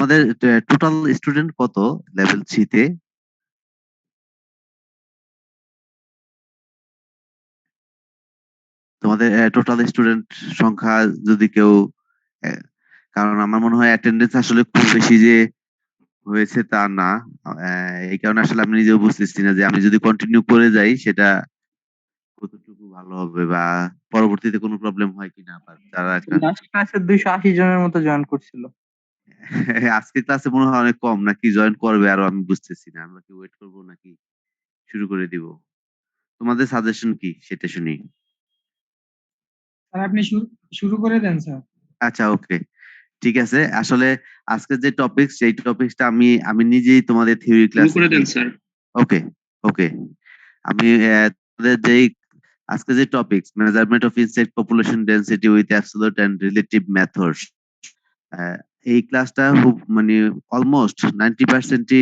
তোমাদের total student কত level 3 তে? তোমাদের টোটাল স্টুডেন্ট সংখ্যা যদি কেউ আহ, কারণ আমার মনে হয় অ্যাটেন্ডেন্স আসলে খুব বেশি যে হয়েছে তা না। এই কারণে আসলে আমি নিজেও বুঝতেছি না যে আমি যদি কন্টিনিউ করে যাই সেটা কতটুকু ভালো হবে বা পরবর্তীতে কোনো প্রবলেম হয় কিনা আবার যারা একটা লাস্ট ক্লাসে 280 জনের মতো জয়েন করছিল। আজকে ক্লাসে মনে হয় অনেক কম নাকি জয়েন করবে আরো আমি বুঝতেছি না আমরা কি ওয়েট করবো নাকি শুরু করে দিব। তোমাদের সাজেশন কি সেটা শুনি। স্যার আপনি শুরু করে দেন স্যার। আচ্ছা, ওকে, ঠিক আছে। আসলে আজকে যে টপিক সেই টপিকটা আমি আমি নিজেই তোমাদের থিওরি শুরু ক্লাসে করে দেন নিয়ে। স্যার। ওকে, ওকে, আমি তোমাদের যেই আজকে যে topic measurement of insect population density with absolute and relative methods, এই ক্লাসটা খুব মানে অলমোস্ট 90%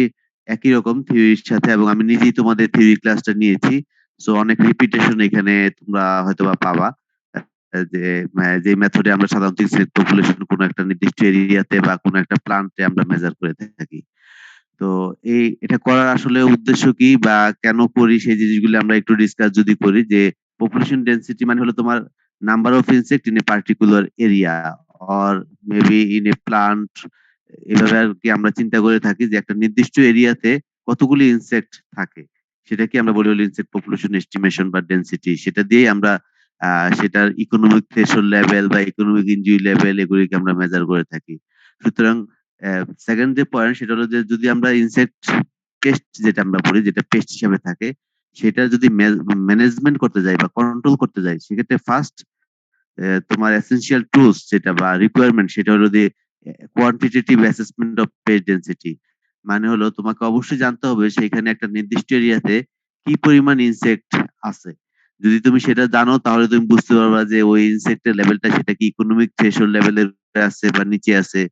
একই রকম থিওরির সাথে, এবং আমি নিজেই তোমাদের থিওরি ক্লাসটা নিয়েছি। সো অনেক রিপিটেশন এখানে তোমরা হয়তোবা পাবা। যে যে মেথডে আমরা সাধারণত ইনসেক্ট পপুলেশন কোনো একটা নির্দিষ্ট এরিয়াতে বা কোনো একটা প্লান্টে আমরা মেজার করে থাকি। তো এটা করার আসলে উদ্দেশ্য কি বা কেন করি সেই জিনিসগুলো আমরা একটু ডিসকাস যদি করি। যে পপুলেশন ডেনসিটি মানে হলো তোমার number of insect in a particular area or maybe in a plant. এভাবে আর কি আমরা চিন্তা করে থাকি যে একটা নির্দিষ্ট এরিয়াতে কতগুলি ইনসেক্ট থাকে, সেটা কি আমরা বলি হলো ইনসেক্ট পপুলেশন এস্টিমেশন বা ডেনসিটি। সেটা দিয়েই আমরা সেটার ইকোনমিক থ্রেশহোল্ড লেভেল বা ইকোনমিক ইনজুরি লেভেল এগুলিকে আমরা মেজার করে থাকি। সুতরাং সেকেন্ড যে পয়েন্ট সেটা হলো যে যদি আমরা ইনসেক্ট পেস্ট যেটা আমরা বলি যেটা পেস্ট হিসেবে থাকে সেটা যদি ম্যানেজমেন্ট করতে যাই বা কন্ট্রোল করতে যাই সেক্ষেত্রে ফার্স্ট তোমার এসেনশিয়াল টুলস যেটা বা রিকোয়ারমেন্ট সেটা হলো যে quantitative assessment of pest density. মানে হলো তোমাকে অবশ্যই জানতে হবে সেখানে একটা নির্দিষ্ট এরিয়াতে কি পরিমাণ ইনসেক্ট আছে। যদি তুমি সেটা জানো তাহলে তুমি বুঝতে পারবা যে ওই ইনসেক্টের লেভেলটা সেটা কি ইকোনমিক থ্রেশহোল্ড লেভেলের উপরে আছে বা নিচে আছে,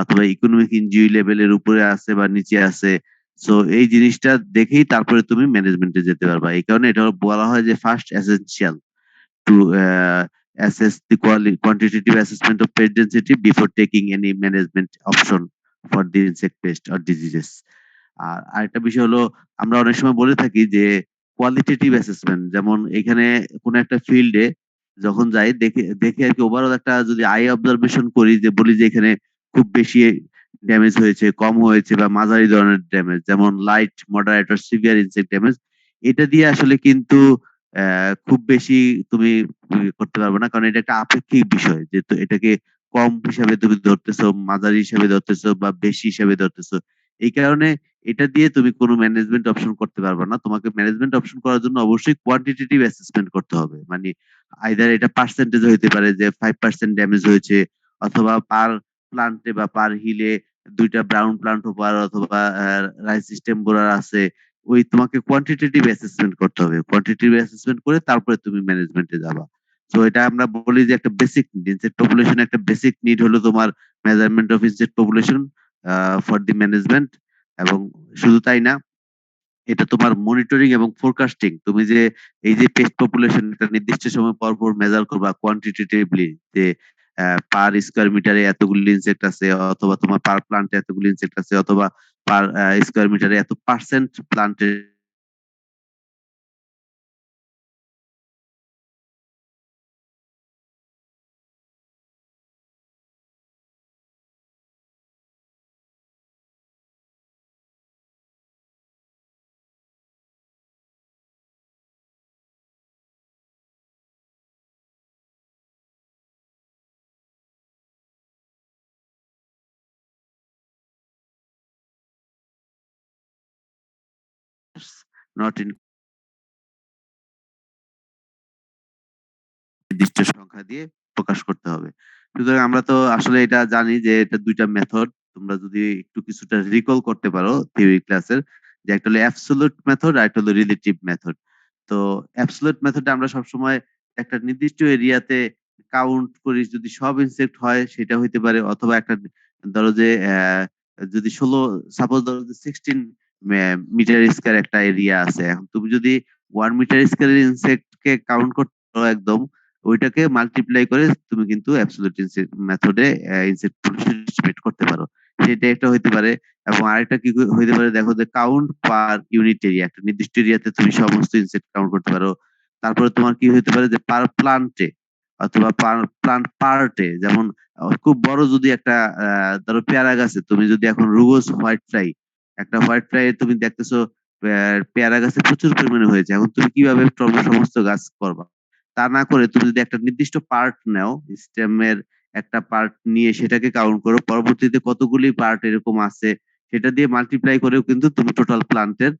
অথবা ইকোনমিক ইনজুরি লেভেলের উপরে আছে বা নিচে আছে। সো এই জিনিসটা দেখেই তারপরে তুমি ম্যানেজমেন্টে যেতে পারবা। এই কারণে এটা বলা হয় যে first essential to assess the quantitative assessment of pest density before taking any management option for the insect pest or diseases. আর আরেকটা বিষয় হলো আমরা অনেক সময় বলে থাকি যে কোয়ালিটেটিভ অ্যাসেসমেন্ট, যেমন এখানে কোনো একটা ফিল্ডে যখন যাই দেখে দেখে আর কি ওভারঅল একটা যদি আই অবজারভেশন করি যে বলি যে এখানে খুব বেশি ড্যামেজ হয়েছে কম হয়েছে বা মাঝারি ধরনের ড্যামেজ যেমন লাইট মডারেট আর সিভিয়ার ইনসেক্ট ড্যামেজ, এটা দিয়ে আসলে কিন্তু খুব বেশি তুমি করতে পারবে না, কারণ এটা একটা আপেক্ষিক বিষয় যে তো এটাকে কম হিসাবে তুমি ধরতেছো মাঝারি হিসাবে ধরতেছো বা বেশি হিসাবে ধরতেছো। এই কারণে এটা দিয়ে তুমি কোনো ম্যানেজমেন্ট অপশন করতে পারবে না। তোমাকে ম্যানেজমেন্ট অপশন করার জন্য অবশ্যই কোয়ান্টিটেটিভ অ্যাসেসমেন্ট করতে হবে। মানে আইদার এটা পার্সেন্টেজ হইতে পারে যে 5% ড্যামেজ হয়েছে, অথবা পার প্লান্টে বা পার হিলে দুইটা ব্রাউন প্লান্ট ওভার অথবা রাইস সিস্টেম বোরার আছে। ওই তোমাকে কোয়ান্টিটেটিভ অ্যাসেসমেন্ট করতে হবে, কোয়ান্টিটেটিভ অ্যাসেসমেন্ট করে তারপরে তুমি ম্যানেজমেন্টে যাবা। তো এটা আমরা বলি যে একটা বেসিক নিড ইনসেক্ট পপুলেশন, একটা বেসিক নিড হলো তোমার measurement of insect population for the management. এবং শুধু তাই না, এটা তোমার মনিটরিং এবং ফোরকাস্টিং। তুমি যে এই যে পেস্ট পপুলেশন একটা নির্দিষ্ট সময় পর পর মেজার করবা কোয়ান্টিটেটিভলি যে পার স্কোয়ার মিটারে এতগুলি ইনসেক্ট আছে, অথবা তোমার পার প্লান্টে এতগুলি ইনসেক্ট আছে, অথবা পার স্কোয়ার মিটারে এত পার্সেন্ট প্লান্টের নট ইন নির্দিষ্ট সংখ্যা দিয়ে প্রকাশ করতে হবে। সুতরাং আমরা তো আসলে এটা জানি যে এটা দুইটা মেথড। তোমরা যদি একটু কিছুটা রিকল করতে পারো থিওরি ক্লাসের, যে একটা হলো অ্যাবসলিউট মেথড আর একটা হলো রিলেটিভ মেথড। তো অ্যাবসলিউট মেথডে আমরা সবসময় একটা নির্দিষ্ট এরিয়াতে কাউন্ট করি, যদি সব ইনসেক্ট হয় সেটা হইতে পারে, অথবা একটা ধরো যে যদি 16 সাপোজ ধরো যে 16 মিটার স্কয়ার একটা এরিয়া আছে, এখন তুমি যদি 1 মিটার স্কয়ারের ইনসেক্ট কে কাউন্ট করতে পারো একদম, ওইটাকে মাল্টিপ্লাই করে তুমি কিন্তু অ্যাবসলিউট মেথডে ইনসেক্ট পপুলেশন এস্টিমেট করতে পারো। সেটা একটা হইতে পারে। এবং আরেকটা কি হইতে পারে, দেখো যে কাউন্ট পার ইউনিট এরিয়া, একটা নির্দিষ্ট এরিয়াতে তুমি সমস্ত ইনসেক্ট কাউন্ট করতে পারো। তারপরে তোমার কি হইতে পারে যে পার প্লান্টে অথবা পার প্লান্ট পার্টে, যেমন খুব বড় যদি একটা ধরো পেয়ারা গাছে তুমি যদি এখন রুগোস হোয়াইট ফ্লাই, একটা হোয়াইট ফ্লাই তুমি দেখতেছো পেয়ারা গাছে প্রচুর পরিমাণে হয়েছে, এখন তুমি কিভাবে সমস্ত গাছ করবা? তা না করে তুমি যদি একটা নির্দিষ্ট পার্ট নাও, স্টেমের একটা পার্ট নিয়ে সেটাকে কাউন্ট করো, পরবর্তীতে কতগুলি পার্ট এরকম আছে সেটা দিয়ে মাল্টিপ্লাই করেও কিন্তু তুমি টোটাল প্লান্টের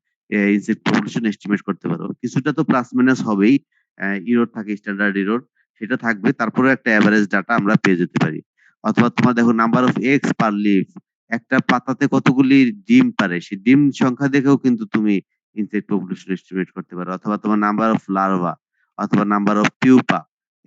ইনসেক্ট পপুলেশন এস্টিমেট করতে পারো। কিছুটা তো প্লাস মাইনাস হবেই, ইরোর থাকে, স্ট্যান্ডার্ড ইরোর সেটা থাকবে, তারপরে একটা এভারেজ ডাটা আমরা পেয়ে যেতে পারি। অথবা তোমার দেখো number of eggs per leaf, একটা পাতাতে কতগুলি ডিম পারে সেই ডিম সংখ্যা দেখেও কিন্তু তুমি ইনসেক্ট পপুলেশন এস্টিমেট করতে পারো। অথবা তোমার নাম্বার অফ লার্ভা অথবা নাম্বার অফ পিউপা,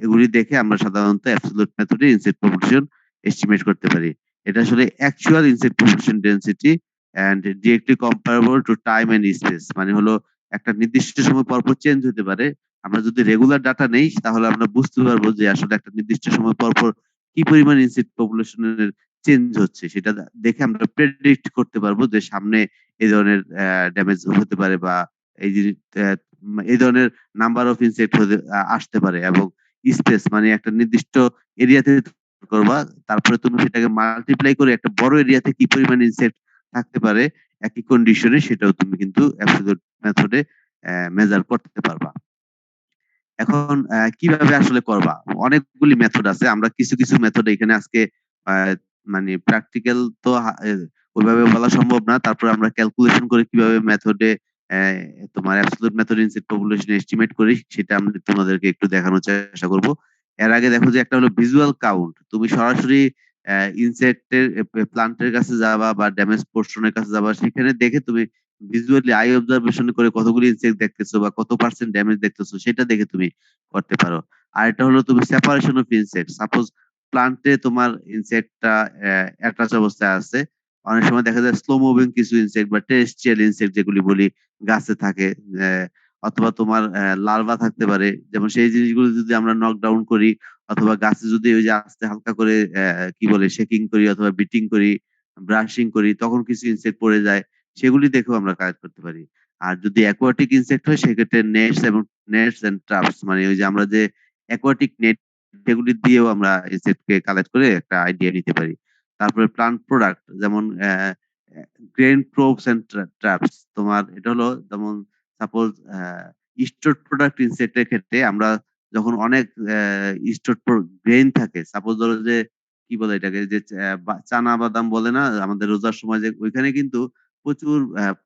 এগুলি দেখে আমরা সাধারণত অ্যাবসলিউট মেথডে ইনসেক্ট পপুলেশন এস্টিমেট করতে পারি। এটা আসলে actual insect population density and directly comparable to time and space, মানে হলো একটা নির্দিষ্ট সময় পর পর চেঞ্জ হতে পারে। আমরা যদি রেগুলার ডাটা নেই তাহলে আমরা বুঝতে পারবো যে আসলে একটা নির্দিষ্ট সময় পর পর কি পরিমাণ ইনসেক্ট পপুলেশনের চেঞ্জ হচ্ছে, সেটা দেখে আমরা প্রেডিক্ট করতে পারবো যে সামনে এই ধরনের ড্যামেজ হতে পারে, বা এই যে এই ধরনের নাম্বার অফ ইনসেক্ট আসতে পারে। এবং স্পেস মানে একটা নির্দিষ্ট এরিয়াতে করবা, তারপরে তুমি সেটাকে মাল্টিপ্লাই করে একটা বড় এরিয়াতে কি পরিমাণ ইনসেক্ট থাকতে পারে একই কন্ডিশনে, সেটাও তুমি কিন্তু অ্যাবসলিউট মেথডে মেজার করতে পারবা। এখন কিভাবে আসলে করবা? অনেকগুলি মেথড আছে। আমরা কিছু কিছু মেথড এখানে আজকে আহ, মানে প্র্যাকটিক্যাল তো ওইভাবে বলা সম্ভব না, তারপরে আমরা ক্যালকুলেশন করে কিভাবে মেথডে তোমার absolute method insect population estimate করি সেটা আমরা তোমাদেরকে একটু দেখানোর চেষ্টা করব। এর আগে দেখো যে একটা হলো ভিজুয়াল কাউন্ট, তুমি সরাসরি ইনসেক্টের প্লান্টের কাছে যাবা বা ড্যামেজ পোর্শনের কাছে যাবা, সেখানে দেখে তুমি ভিজুয়ালি আই অবজারভেশন করে কতগুলি ইনসেক্ট দেখতেছো বা কত পার্সেন্ট ড্যামেজ দেখতেছো সেটা দেখে তুমি করতে পারো। আর এটা হলো তুমি সেপারেশন অফ ইনসেক্ট, সাপোজ প্লান্টে তোমার ইনসেক্টটা অ্যাটাচ অবস্থায় আছে, অনেক সময় দেখা যায় স্লো মুভিং কিছু ইনসেক্ট বা টেরেস্ট্রিয়াল ইনসেক্ট যেগুলি বলি গাছে থাকে, আহ, অথবা তোমার লার্ভা থাকতে পারে, যেমন সেই জিনিসগুলো যদি আমরা নকডাউন করি অথবা গাছে যদি ওই যে আস্তে হালকা করে কি বলে শেকিং করি অথবা বিটিং করি, ব্রাশিং করি, তখন কিছু ইনসেক্ট পড়ে যায়, সেগুলি দেখেও আমরা কালেক্ট করতে পারি। আর যদি অ্যাকোয়াটিক ইনসেক্ট হয় সেক্ষেত্রে নেটস এন্ড ট্রাপস, মানে ওই যে আমরা যে অ্যাকোয়াটিক নেট সেগুলি দিয়েও আমরা ইনসেক্ট কে কালেক্ট করে একটা আইডিয়া নিতে পারি। তারপরে প্লান্ট প্রোডাক্ট যেমন গ্রেন প্রোবস এন্ড ট্রাপস, তোমার এটা হলো যেমন সাপোজ স্টোর প্রোডাক্ট ইনসেক্টের ক্ষেত্রে আমরা যখন অনেক স্টোর গ্রেন থাকে, সাপোজ ধরো যে কি বলে এটাকে যে চানা বাদাম বলে না আমাদের রোজার সময়, যে ওইখানে কিন্তু প্রচুর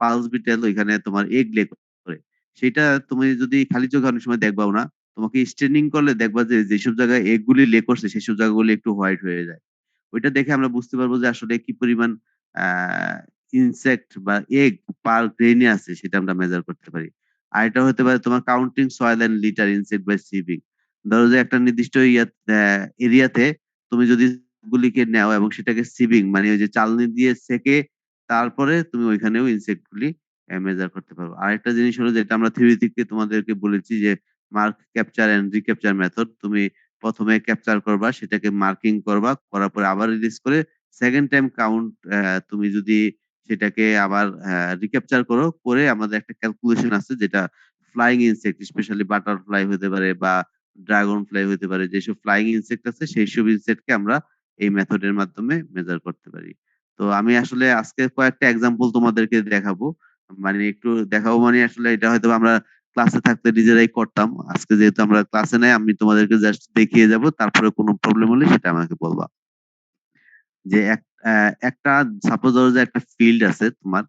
পালস বিটেল ওইখানে তোমার এগ লে করে, সেটা তুমি যদি খালি চোখে অনেক সময় দেখবাও না, তোমাকে স্টেনিং করলে দেখবা যে যেসব জায়গায় এগ গুলি লে করছে সেসব জায়গাগুলি একটু হোয়াইট হয়ে যায়। ওইটা দেখে আমরা বুঝতে পারবো যে আসলে কি পরিমাণ ইনসেক্ট বা এগ পার গ্রেইনে আছে সেটা আমরা মেজার করতে পারি। আর এটা হতে পারে তোমার counting soil and litter insect by sieving, ধরো যে একটা নির্দিষ্ট এরিয়াতে তুমি যদি গুলিকে নাও এবং সেটাকে সিভিং মানে ওই যে চালনি দিয়ে সেকে তারপরে তুমি ওইখানেও ইনসেক্ট গুলি মেজার করতে পারো। আরেকটা জিনিস হলো যেটা আমরা থিওরি থেকে তোমাদেরকে বলেছি যে mark capture and recapture method, তুমি প্রথমে ক্যাপচার করবা, সেটাকে মার্কিং করবা, করার পরে আবার রিলিজ করে সেকেন্ড টাইম কাউন্ট তুমি যদি সেটাকে আবার রিক্যাপচার করো, করে আমাদের একটা ক্যালকুলেশন আছে যেটা ফ্লাইং ইনসেক্ট স্পেশালি বাটারফ্লাই হতে পারে বা ড্রাগন ফ্লাই হতে পারে, যেসব ফ্লাইং ইনসেক্ট আছে সেই সব ইনসেক্টকে আমরা এই মেথডের মাধ্যমে মেজার করতে পারি। তো আমি আসলে আজকে কয়েকটা এক্সাম্পল তোমাদেরকে দেখাবো, মানে একটু দেখাবো, মানে আসলে এটা হয়তো আমরা ক্লাসে থাকতে নিজেরাই করতাম, আজকে যেহেতু আমরা ক্লাসে নাই আমি তোমাদেরকে জাস্ট দেখিয়ে যাব, তারপরে কোনো প্রবলেম হলে সেটা আমাকে বলবা। যে একটা সাপোজ ধরো যে একটা ফিল্ড আছে তোমার,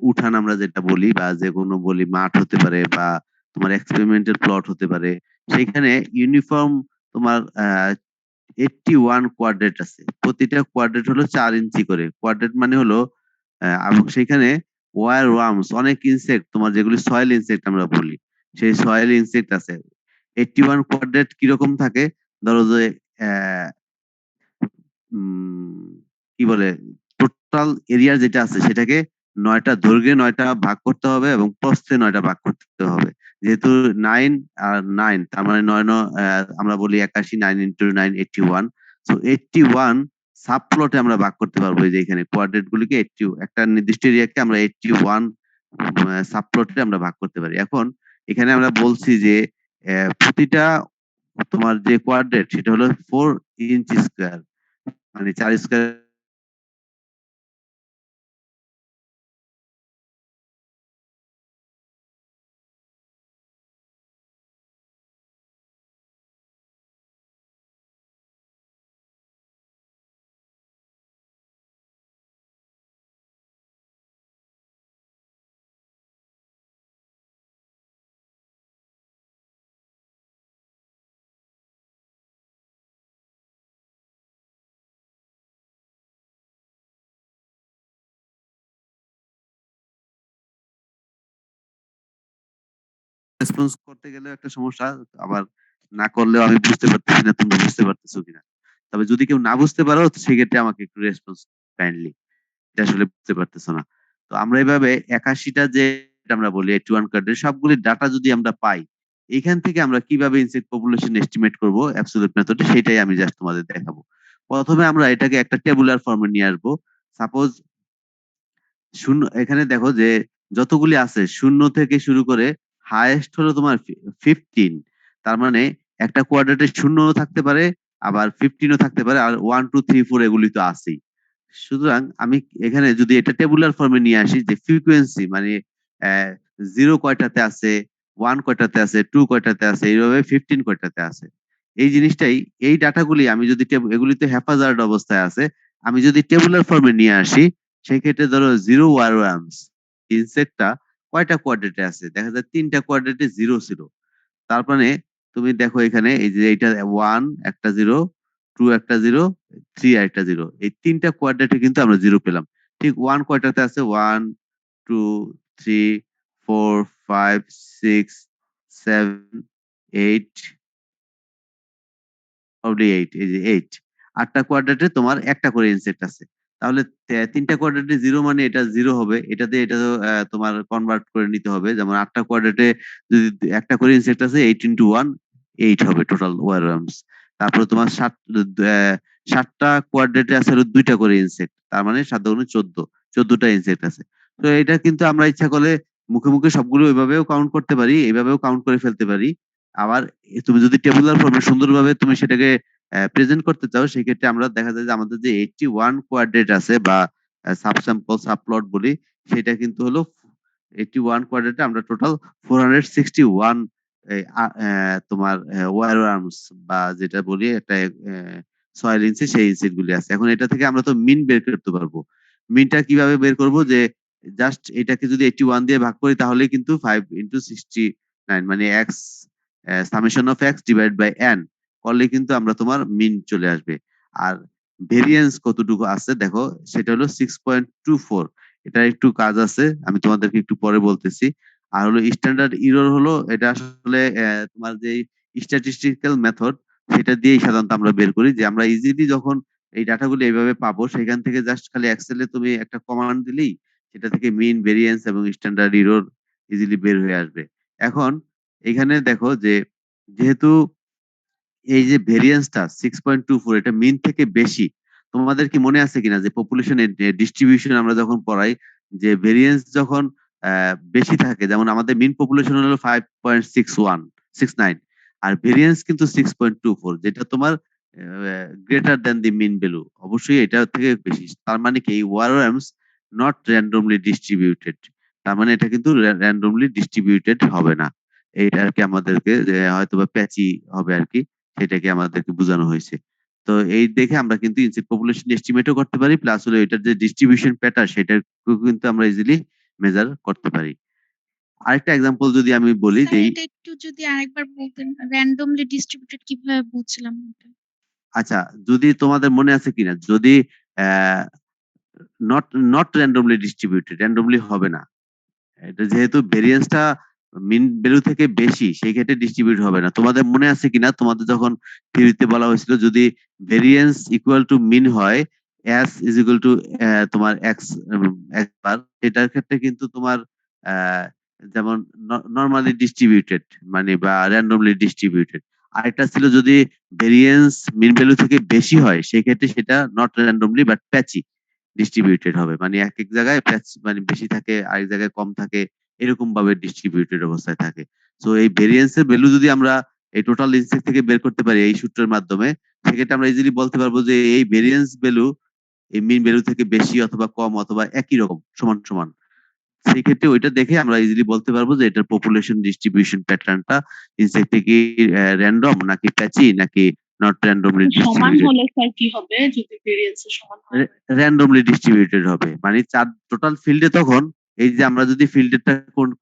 উঠান আমরা যেটা বলি বা যে কোনো বলি মাঠ হতে পারে বা তোমার এক্সপেরিমেন্টাল প্লট হতে পারে, সেখানে ইউনিফর্ম তোমার 81 কোয়াড্রেট আছে, প্রতিটা কোয়াড্রেট হলো 4 ইঞ্চি করে, কোয়াড্রেট মানে হলো এবং সেখানে ওয়ার ওয়ার্মস অনেক ইনসেক্ট তোমার যেগুলি সয়েল ইনসেক্ট আমরা বলি, সেই সয়েল ইনসেক্ট আছে। 81 কোয়াড্রেট কিরকম থাকে, ধরো যে আহ, উম, কি বলে টোটাল এরিয়া যেটা আছে সেটাকে 9টা দৈর্ঘ্যে 9টা ভাগ করতে হবে এবং প্রস্থে 9টা ভাগ করতে হবে। যেহেতু 9 আর 9 তার মানে 9 আমরা বলি 81, 9 ইন্টু 9 81, সো 81 সাবপ্লটে আমরা ভাগ করতে পারবো। এই যে এখানে কোয়াড্রেট গুলিকে 80 একটা নির্দিষ্ট এরিয়াকে আমরা 81 সাবপ্লটে আমরা ভাগ করতে পারি। এখন এখানে আমরা বলছি যে প্রতিটা তোমার যে কোয়াড্রেট সেটা হলো 4 ইঞ্চ স্কোয়ার, মানে 4 স্কোয়ার রেসপন্স করতে গেলেও একটা সমস্যা, আবার না করলেও আমি বুঝতে পারতেছি না তুমি বুঝতে পারতেছো কিনা। তবে যদি কেউ না বুঝতে পারো তো সেক্ষেত্রে আমাকে একটু রেসপন্স কাইন্ডলি, এটা আসলে বুঝতে পারতেছো না। তো আমরা এভাবে 81টা যে আমরা বলি 81 কার্ডের সবগুলি ডাটা যদি আমরা পাই, এখান থেকে আমরা কিভাবে ইনসেক্ট পপুলেশন এস্টিমেট করব অ্যাবসলিউট মেথডে, সেটাই আমি জাস্ট তোমাদের দেখাবো। প্রথমে আমরা এটাকে একটা টেবুলার ফর্মে নিয়ে আসবো। সাপোজ শূন্য, এখানে দেখো যে যতগুলি আছে শূন্য থেকে শুরু করে হাইয়েস্ট হলো তোমার 15। তার মানে একটা কোয়াড্রেটে শূন্যও থাকতে পারে, আবার 15ও থাকতে পারে, আর 1 2 3 4 এগুলি তো আছেই। সুতরাং আমি এখানে যদি এটা টেবুলার ফর্মে নিয়ে আসি যে ফ্রিকোয়েন্সি মানে জিরো কয়টাতে আছে, ওয়ান কয়টাতে আছে, টু কয়টাতে আছে, এইভাবে 15 কয়টাতে আছে, এই জিনিসটাই, এই ডাটাগুলি আমি যদি এগুলি তো হ্যাপাজার্ড অবস্থায় আছে, আমি যদি টেবুলার ফর্মে নিয়ে আসি, সেক্ষেত্রে ধরো জিরো ওয়ারওয়ার্মস ইনসেক্টটা কয়টা কোয়াড্রেটে আছে, দেখা যায় 3টা কোয়াড্রেটে জিরো ছিল। তার মানে তুমি দেখো এখানে এই যে এটা ওয়ান একটা জিরো, টু একটা জিরো, থ্রি একটা জিরো, এই 3টা কোয়াড্রেটে কিন্তু আমরা জিরো পেলাম। ঠিক ওয়ান কয়টাতে আছে, one, two, three, four, five, six, seven, eight, only eight, এই যে এইট, 8টা কোয়াড্রেটে তোমার একটা করে ইনসেক্ট আছে। তাহলে 3টা কোয়াড্রেটে জিরো মানে এটা জিরো হবে, এটাতে এটা তো, তোমার কনভার্ট করে নিতে হবে, যেমন 8টা কোয়াড্রেটে যদি একটা করে ইনসেক্ট আছে, 8 × 1 8 হবে টোটাল ওয়ারমস। তারপরে তোমার 7টা কোয়াড্রেটে আছে হলো 2টা করে ইনসেক্ট, তার মানে 7 × 2 = 14, 14টা ইনসেক্ট আছে। তো এটা কিন্তু আমরা ইচ্ছা করলে মুখে মুখে সবগুলো ওইভাবেও কাউন্ট করতে পারি, এইভাবেও কাউন্ট করে ফেলতে পারি। আবার তুমি যদি টেবুলার ফর্মে সুন্দরভাবে তুমি সেটাকে প্রেজেন্ট করতে চাও, সেক্ষেত্রে আমরা দেখা যায় যে আমাদের যে 81 কোয়াড্রেট আছে বা সাবস্যাম্পল সাবপ্লট বলি, সেটা কিন্তু হলো 81 কোয়াড্রেটে আমরা টোটাল 461 তোমার ওয়ার আর্মস বা যেটা বলি একটা সয়েল ইঞ্চি, সেই ইনসেক্ট গুলি আছে। এখন এটা থেকে আমরা তো মিন বের করতে পারবো। মিনটা কিভাবে বের করব, যে জাস্ট এটাকে যদি 81 দিয়ে ভাগ করি তাহলে কিন্তু 5 × 69 মানে x, summation of x divide by n করলে কিন্তু আমরা তোমার মিন চলে আসবে। আর ভেরিয়েন্স কতটুকু আছে দেখো, সেটা হলো 6.24। এটা একটু কাজ আছে, আমি তোমাদেরকে একটু পরে বলতেছি। আর হলো স্ট্যান্ডার্ড ইরর হলো, এটা আসলে তোমার যে স্ট্যাটিস্টিক্যাল মেথড, সেটা দিয়েই সাধারণত আমরা বের করি, যে আমরা ইজিলি যখন এই ডাটাগুলো এইভাবে পাবো, সেখান থেকে জাস্ট খালি এক্সেলে তুমি একটা কমান্ড দিলেই সেটা থেকে মিন, ভেরিয়েন্স এবং স্ট্যান্ডার্ড ইরর ইজিলি বের হয়ে আসবে। এখন এখানে দেখো যে যেহেতু এই যে ভেরিয়েন্সটা 6.24 এটা মিন থেকে বেশি, তোমাদের কি মনে আছে কিনা যে পপুলেশনের ডিস্ট্রিবিউশন আমরা যখন পড়াই, যে ভেরিয়েন্স যখন বেশি থাকে, যেমন আমাদের মিন পপুলেশন হলো 5.6169, আর ভেরিয়েন্স কিন্তু 6.24, যেটা তোমার গ্রেটার দেন দি মিন ভ্যালু, অবশ্যই এটা থেকে বেশি। তার মানে কি এই ওয়ারএমস নট র্যান্ডমলি ডিস্ট্রিবিউটেড, তার মানে এটা কিন্তু র্যান্ডমলি ডিস্ট্রিবিউটেড হবে না। এইটা আর কি আমাদেরকে হয়তো বা প্যাচি হবে আর কি, সেটাকে আমাদেরকে বোঝানো হয়েছে। তো এই দেখে আমরা কিন্তু ইনসেক্ট পপুলেশন এস্টিমেটও করতে পারি, প্লাস হলো এটার যে ডিস্ট্রিবিউশন প্যাটার্ন সেটাকেও কিন্তু আমরা ইজিলি মেজার করতে পারি। আরেকটা এক্সাম্পল যদি আমি বলি স্যার যে এটা একটু যদি আরেকবার বলতেন, randomly distributed কিভাবে বুঝছিলাম এটা? আচ্ছা, যদি তোমাদের মনে আছে কিনা, যদি not not randomly distributed, randomly হবে না, এটা যেহেতু ভেরিয়েন্সটা মিন ভ্যালু থেকে বেশি, সেই ক্ষেত্রে ডিস্ট্রিবিউট হবে না। তোমাদের মনে আছে কিনা, তোমাদের যখন থিওরিতে বলা হয়েছিল যদি ভেরিয়েন্স ইকুয়াল টু মিন হয়, এস ইজ ইকুয়াল টু তোমার এক্স একবার, এটার ক্ষেত্রে কিন্তু তোমার আহ, যেমন নর্মালি ডিস্ট্রিবিউটেড মানে বা র্যান্ডমলি ডিস্ট্রিবিউটেড। আরেকটা ছিল যদি ভেরিয়েন্স মিন ভ্যালু থেকে বেশি হয় সেক্ষেত্রে সেটা not randomly but patchy distributed হবে, মানে এক এক জায়গায় প্যাচ মানে বেশি থাকে, আরেক জায়গায় কম থাকে, এরকম ভাবে ডিস্ট্রিবিউটেড অবস্থায় থাকে। সো এই ভেরিয়েন্সের ভ্যালু যদি আমরা এই টোটাল ইনসেক্ট থেকে বের করতে পারি এই সূত্রের মাধ্যমে, সেক্ষেত্রে আমরা ইজিলি বলতে পারবো যে এই ভেরিয়েন্স ভ্যালু এই মিন ভ্যালু থেকে বেশি অথবা কম অথবা একই রকম সমান সমান। সেই ক্ষেত্রে ওইটা দেখে আমরা ইজিলি বলতে পারবো যে এটার পপুলেশন ডিস্ট্রিবিউশন প্যাটার্নটা ইনসেক্ট কি র্যান্ডম নাকি প্যাচি নাকি নট র্যান্ডমলি সমান ডিস্ট্রিবিউটেড। হলে স্যার কি হবে যদি ভেরিয়েন্স সমান হয়? র্যান্ডমলি ডিস্ট্রিবিউটেড হবে, মানে চার টোটাল ফিল্ডে তখন এই যে আমরা যদি ফিল্ডেরটা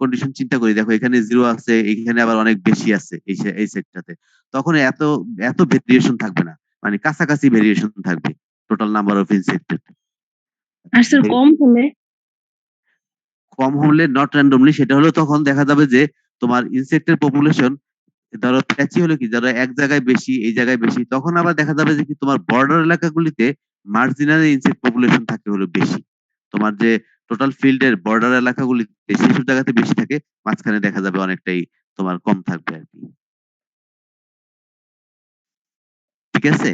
কন্ডিশন চিন্তা করি, দেখো এখানে জিরো আছে, এখানে আবার অনেক বেশি আছে এই সেটটাতে, তখন এত এত ভেরিয়েশন থাকবে না, মানে কাছাকাছি ভেরিয়েশন থাকবে টোটাল নাম্বার অফ ইনসেক্টেড। আর স্যার কম হলে? কম হলে নট র্যান্ডমলি, সেটা হলো তখন দেখা যাবে যে তোমার ইনসেক্টের পপুলেশন, ধরো প্যাচি হলো কি ধরো এক জায়গায় বেশি এই জায়গায় বেশি, তখন আবার দেখা যাবে যে কি তোমার বর্ডার এলাকাগুলিতে মার্জিনাল ইনসেক্ট পপুলেশন থাকে হলো বেশি। তোমার যে টোটাল ফিল্ডের বর্ডার এলাকাগুলিতে সেসব জায়গাতে বেশি থাকে, মাঝখানে দেখা যাবে অনেকটাই তোমার কম থাকবে আর কি। ঠিক আছে,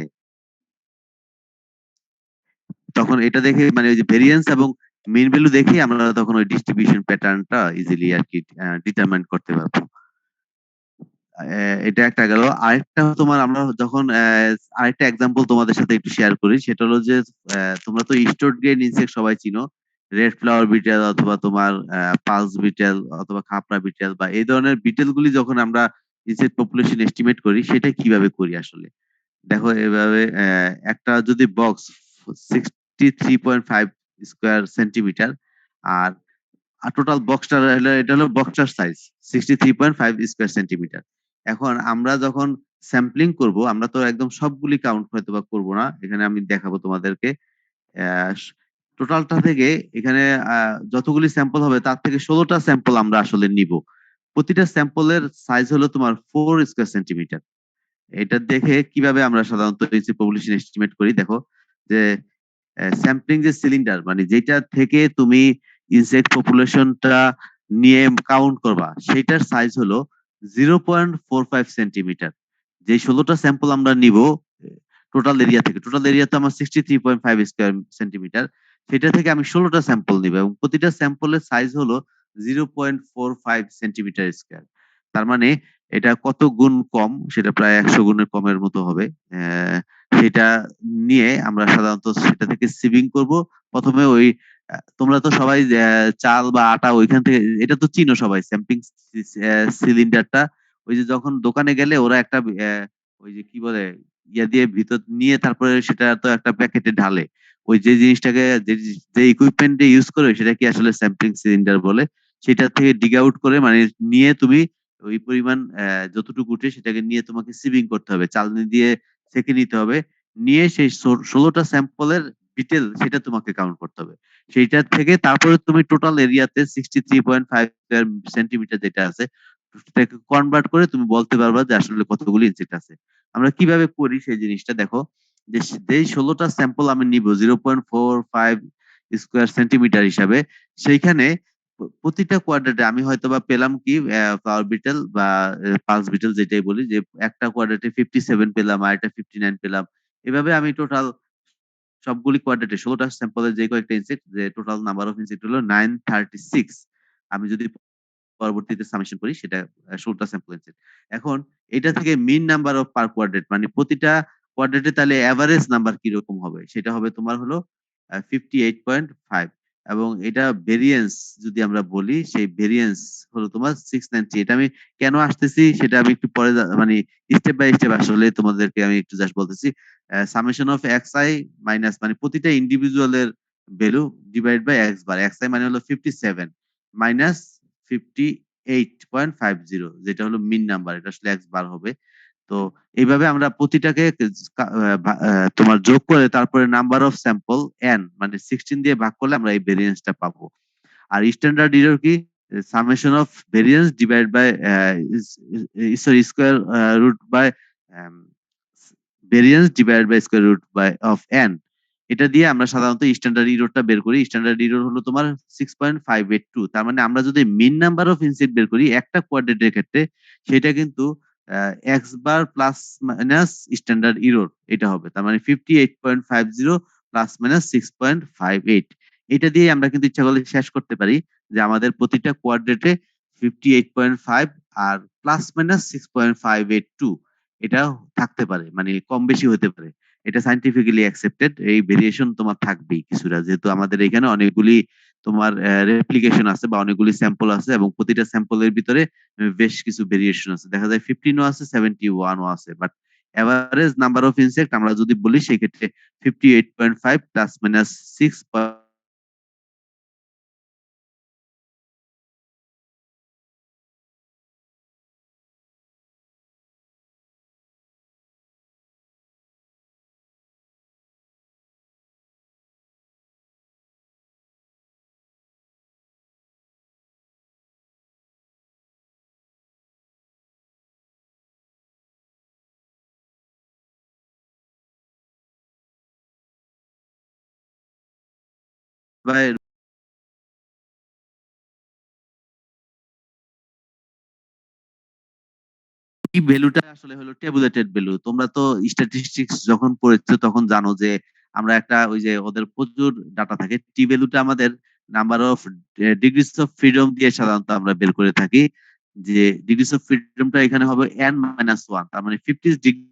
তখন এটা দেখে মানে ওই যে ভেরিয়েন্স এবং মিন ভ্যালু দেখে আমরা তখন ওই ডিস্ট্রিবিউশন প্যাটার্নটা ইজিলি আর কি ডিটারমাইন করতে পারবো। এটা একটা গেল। আরেকটা তোমার আমরা যখন আরেকটা এক্সাম্পল তোমাদের সাথে একটু শেয়ার করি, সেটা হলো যে তোমরা তো স্টোরড গ্রেন ইনসেক্ট সবাই চিনো, রেড ফ্লাওয়ার বিটেল অথবা তোমার পালস বিটেল অথবা খাপড়া বিটেল বা এই ধরনের বিটেল গুলি যখন আমরা ইনসেক্ট পপুলেশন এস্টিমেট করি সেটা কিভাবে করি আসলে। দেখো এভাবে একটা যদি বক্স 63.5 স্কোয়ার সেন্টিমিটার, আর টোটাল বক্সটার হলো এটা হলো বক্সটার সাইজ 63.5 স্কোয়ার সেন্টিমিটার। এখন আমরা যখন স্যাম্পলিং করব, আমরা তো একদম সবগুলি কাউন্ট হয়তো বা করবো না, এখানে আমি দেখাবো তোমাদেরকে। টোটালটা থেকে এখানে যতগুলি স্যাম্পল হবে তার থেকে 16টা স্যাম্পল আমরা আসলে নিব। প্রতিটা স্যাম্পলের সাইজ হলো তোমার 4 স্কোয়ার সেন্টিমিটার। এটা দেখে কিভাবে আমরা সাধারণত পপুলেশন এস্টিমেট করি, দেখো যে স্যাম্পলিং যে সিলিন্ডার মানে যেটা থেকে তুমি ইনসেক্ট পপুলেশনটা নিয়ে কাউন্ট করবা সেটার সাইজ হলো 0.45 সেন্টিমিটার। যে 16টা স্যাম্পল আমরা নিব টোটাল এরিয়া থেকে, টোটাল এরিয়া তো আমার 63.5 স্কোয়ার সেন্টিমিটার, সেটা থেকে আমি 16টা স্যাম্পল নিব এবং প্রতিটা স্যাম্পলের সাইজ হলো 0.45 সেন্টিমিটার স্কোয়ার। তার মানে এটা কত গুণ কম, সেটা প্রায় 100 গুণের কমের মতো হবে। সেটা নিয়ে আমরা সাধারণত সেটা থেকে সিভিং করব প্রথমে। ওই তোমরা তো সবাই চাল বা আটা ওইখান থেকে, এটা তো চিনো সবাই স্যাম্পিং সিলিন্ডারটা, ওই যে যখন দোকানে গেলে ওরা একটা ওই যে কি বলে ইয়া দিয়ে ভিতর নিয়ে তারপরে সেটা তো একটা প্যাকেটে ঢালে, ওই যে জিনিসটাকে যে ইকুইপমেন্ট ইউজ করে সেটা কি আসলে স্যাম্পলিং সিলিন্ডার বলে। সেটা থেকে ডিগ আউট করে মানে নিয়ে তুমি ওই পরিমাণ যতটুকু উঠে সেটাকে নিয়ে তোমাকে সিভিং করতে হবে, চালনি দিয়ে ছেঁকে নিতে হবে, নিয়ে সেই 16টা স্যাম্পলের ডিটেল সেটা তোমাকে কাউন্ট করতে হবে। সেইটার থেকে তারপরে তুমি টোটাল এরিয়াতে 63.5 সেন্টিমিটার যেটা আছে সেটাকে কনভার্ট করে তুমি বলতে পারবা যে আসলে কতগুলি ইনসেক্ট আছে। আমরা কিভাবে করি সেই জিনিসটা দেখো, যে যেই 16টা স্যাম্পল আমি নিব 0.45 স্কোয়ার সেন্টিমিটার হিসাবে, সেইখানে প্রতিটা কোয়াড্রেটে আমি হয়তো বা পেলাম কি ফ্লাওয়ার বিটেল বা পালস বিটেল যেটাই বলি, যে একটা কোয়াড্রেটে 57 পেলাম আর একটা 59 পেলাম, এভাবে আমি টোটাল সবগুলি কোয়াড্রেটে 16টা স্যাম্পলের যে কয়েকটা ইনসেক্ট, যে টোটাল নাম্বার অফ ইনসেক্ট হলো 936। আমি যদি পরবর্তীতে সামেশন করি সেটা 16টা স্যাম্পল ইনসেক্ট। এখন এটা থেকে মিন নাম্বার অফ পার কোয়াড্রেট মানে প্রতিটা কোয়াড্রেটে তাহলে এভারেজ নাম্বার কিরকম হবে, সেটা হবে তোমার হলো 58.5। এবং এটা ভেরিয়েন্স যদি আমরা বলি, সেই ভেরিয়েন্স হলো তোমার 690। এটা আমি কেন আসতেছি সেটা আমি একটু পরে মানে স্টেপ বাই স্টেপ আসলে তোমাদেরকে আমি একটু জাস্ট বলতেছি। Summation of x i minus মানে প্রতিটা ইন্ডিভিজুয়ালের value divide by x bar, x i মানে হলো 57 মাইনাস 58.50, যেটা হলো মিন নাম্বার, এটা আসলে এক্স বার হবে। তো এইভাবে আমরা প্রতিটাকে তোমার যোগ করে তারপরে নাম্বার অফ স্যাম্পল এন মানে 16 দিয়ে ভাগ করলে আমরা এই ভেরিয়েন্সটা পাবো। আর স্ট্যান্ডার্ড এরর কি, summation of variance divide by sorry square root by variance divide by square root by of n. এটা দিয়ে আমরা সাধারণত স্ট্যান্ডার্ড ইরোরটা বের করি। স্ট্যান্ডার্ড ইরোর হলো তোমার 6.582। তার মানে আমরা যদি মিন নাম্বার অফ ইনসেক্ট বের করি একটা কোয়াড্রেটের ক্ষেত্রে, সেটা কিন্তু x bar plus minus standard error, এটা হবে। তার মানে 58.50 প্লাস মাইনাস 6.58। এটা দিয়ে আমরা কিন্তু ইচ্ছা করলে শেষ করতে পারি যে আমাদের প্রতিটা কোয়াড্রেটে 58.5 আর প্লাস মাইনাস 6.582 এটা থাকতে পারে, মানে কম বেশি হতে পারে। এটা সাইন্টিফিক্যালি অ্যাকসেপ্টেড। এই ভেরিয়েশন তোমার থাকবেই কিছুটা, যেহেতু আমাদের এখানে অনেকগুলি তোমার রেপ্লিকেশন আছে বা অনেকগুলি স্যাম্পল আছে, এবং প্রতিটা স্যাম্পলের ভিতরে বেশ কিছু ভেরিয়েশন আছে। দেখা যায় 15ও আছে, 71ও আছে, but average number of insect আমরা যদি বলি সেক্ষেত্রে 58.5 প্লাস মাইনাস 6। এই ভ্যালুটা আসলে হলো টেবুলেটেড ভ্যালু। তোমরা তো স্ট্যাটিস্টিক্স যখন পড়েছো তখন জানো যে আমরা একটা ওই যে ওদের প্রচুর ডাটা থাকে, টি ভ্যালুটা আমাদের number of degrees of freedom দিয়ে সাধারণত আমরা বের করে থাকি। যে ডিগ্রিস অফ ফ্রিডমটা এখানে হবে n-1, তার মানে 50 ডিগ্রি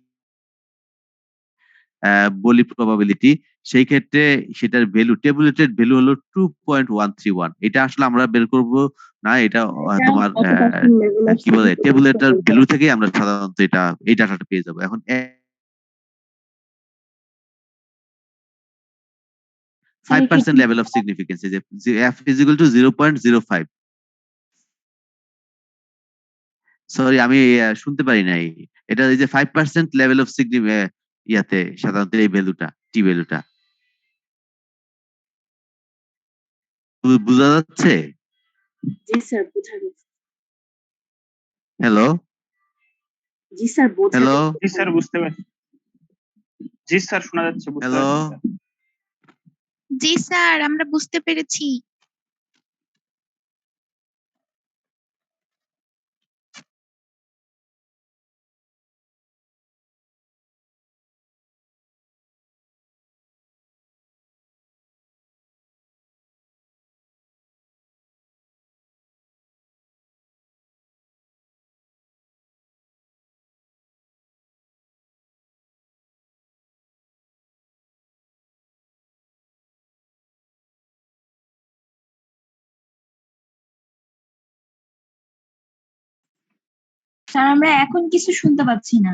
বলি প্রবাবিলিটি। সেই ক্ষেত্রে সেটার ভ্যালু, টেবুলেটেড ভ্যালু হলো 2.131। এটা আসলে আমরা বের করব না, এটা তোমার কত পার্সেন্ট লেভেল অফ কি বলে সিগনিফিকেন্স টেবুলেটার বলতে ভ্যালু থেকেই আমরা সাধারণত এটা এই ডাটাটা পেয়ে যাবো। এখন 5% লেভেল অফ সিগনিফিকেন্স, যে f is equal to 0.05। Sorry, আমি শুনতে পারি নাই। এটা এই যে 5% লেভেল অফ ইয়াতে সাধারণত এই ভ্যালুটা, টি ভ্যালুটা বোঝা যাচ্ছে? জি স্যার, বোঝা গেছে। হ্যালো জি স্যার, বোঝা হ্যালো গেছে। জি স্যার, বুঝতে পারছি। জি স্যার, শোনা যাচ্ছে, বুঝতে হ্যালো পারছি স্যার। জি স্যার, আমরা বুঝতে পেরেছি। স্যার, আমরা এখন কিছু শুনতে পাচ্ছি না।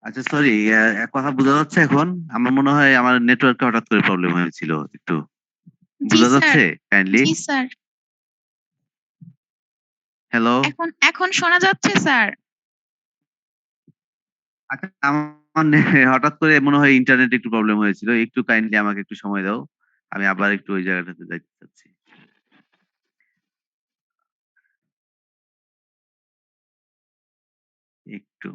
আচ্ছা, সরি, এক কথা বোঝা যাচ্ছে এখন? আমার মনে হয় আমার নেটওয়ার্কে হঠাৎ করে প্রবলেম হয়েছিল একটু। জি বোঝা স্যার। যাচ্ছে কাইন্ডলি? জি স্যার, হ্যালো। এখন শোনা যাচ্ছে স্যার। আচ্ছা, আমার হঠাৎ করে মনে হয় ইন্টারনেট একটু প্রবলেম হয়েছিল। একটু কাইন্ডলি আমাকে একটু সময় দাও, আমি আবার একটু ওই জায়গাটাতে যাইতে চাচ্ছি একটু।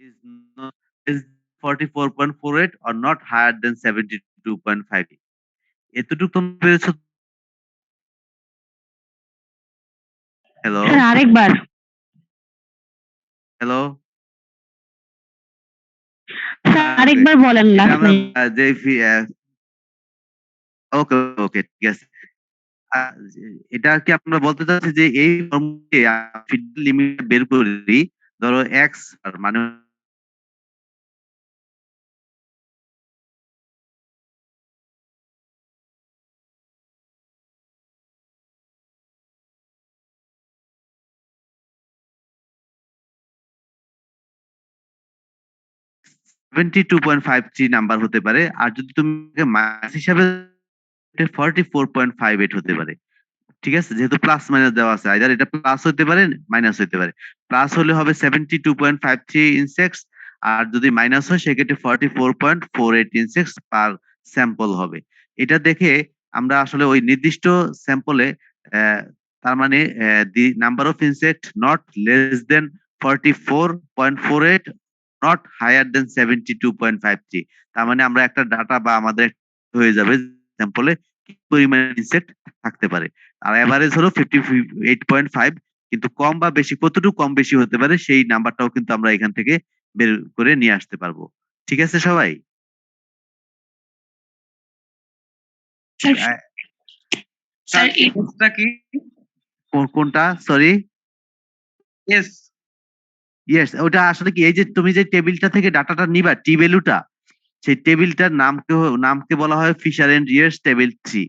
is not is 44.48 or not higher than 72.5। এতটুকু তোমরা পেরেছো? হ্যালো স্যার আরেকবার। হ্যালো স্যার আরেকবার বলেন এটা লাস্ট আমরা লাইন। যে ওকে ওকে ঠিক আছে। এটা কি আমরা বলতে চাচ্ছি যে এই ফর্মুলাতে ফিডব্যাক লিমিট বের করি, ধরো x আর মানে $72.53 নাম্বার হতে পারে, আর যদি তুমি মাইনাস হিসাবে 44.58 হতে পারে। ঠিক আছে, যেহেতু প্লাস মাইনাস দেওয়া আছে, আইদার এটা প্লাস হতে পারে মাইনাস হতে পারে। প্লাস হলে হবে 72.53 ইনসেক্টস, আর যদি মাইনাস হয় সেক্ষেত্রে 44.48 ইনসেক্টস পার স্যাম্পল হবে। এটা দেখে আমরা আসলে ওই নির্দিষ্ট স্যাম্পলে তার মানে the number of insect not less than 44.48, not higher than 72.53। তার মানে আমরা একটা ডাটা বা আমাদের হয়ে যাবে স্যাম্পলে কি পরিমাণ ইনসেক্ট থাকতে পারে। আর এভারেজ হলো 58.5, কিন্তু কম বা বেশি কতটুকু কম বেশি হতে পারে সেই নাম্বারটাও কিন্তু আমরা এখান থেকে বের করে নিয়ে আসতে পারবো। ঠিক আছে সবাই? স্যার আহ, স্যার স্যার এসটা কি? কোনটা সরি? এস ইয়েস, ওটা আসলে কি, এই যে তুমি যে টেবিলটা থেকে ডাটাটা নিবা টি ভ্যালুটা, সেই টেবিলটার নামকে বলা হয় ফিশার এন্ড ইয়েটস টেবিল 3।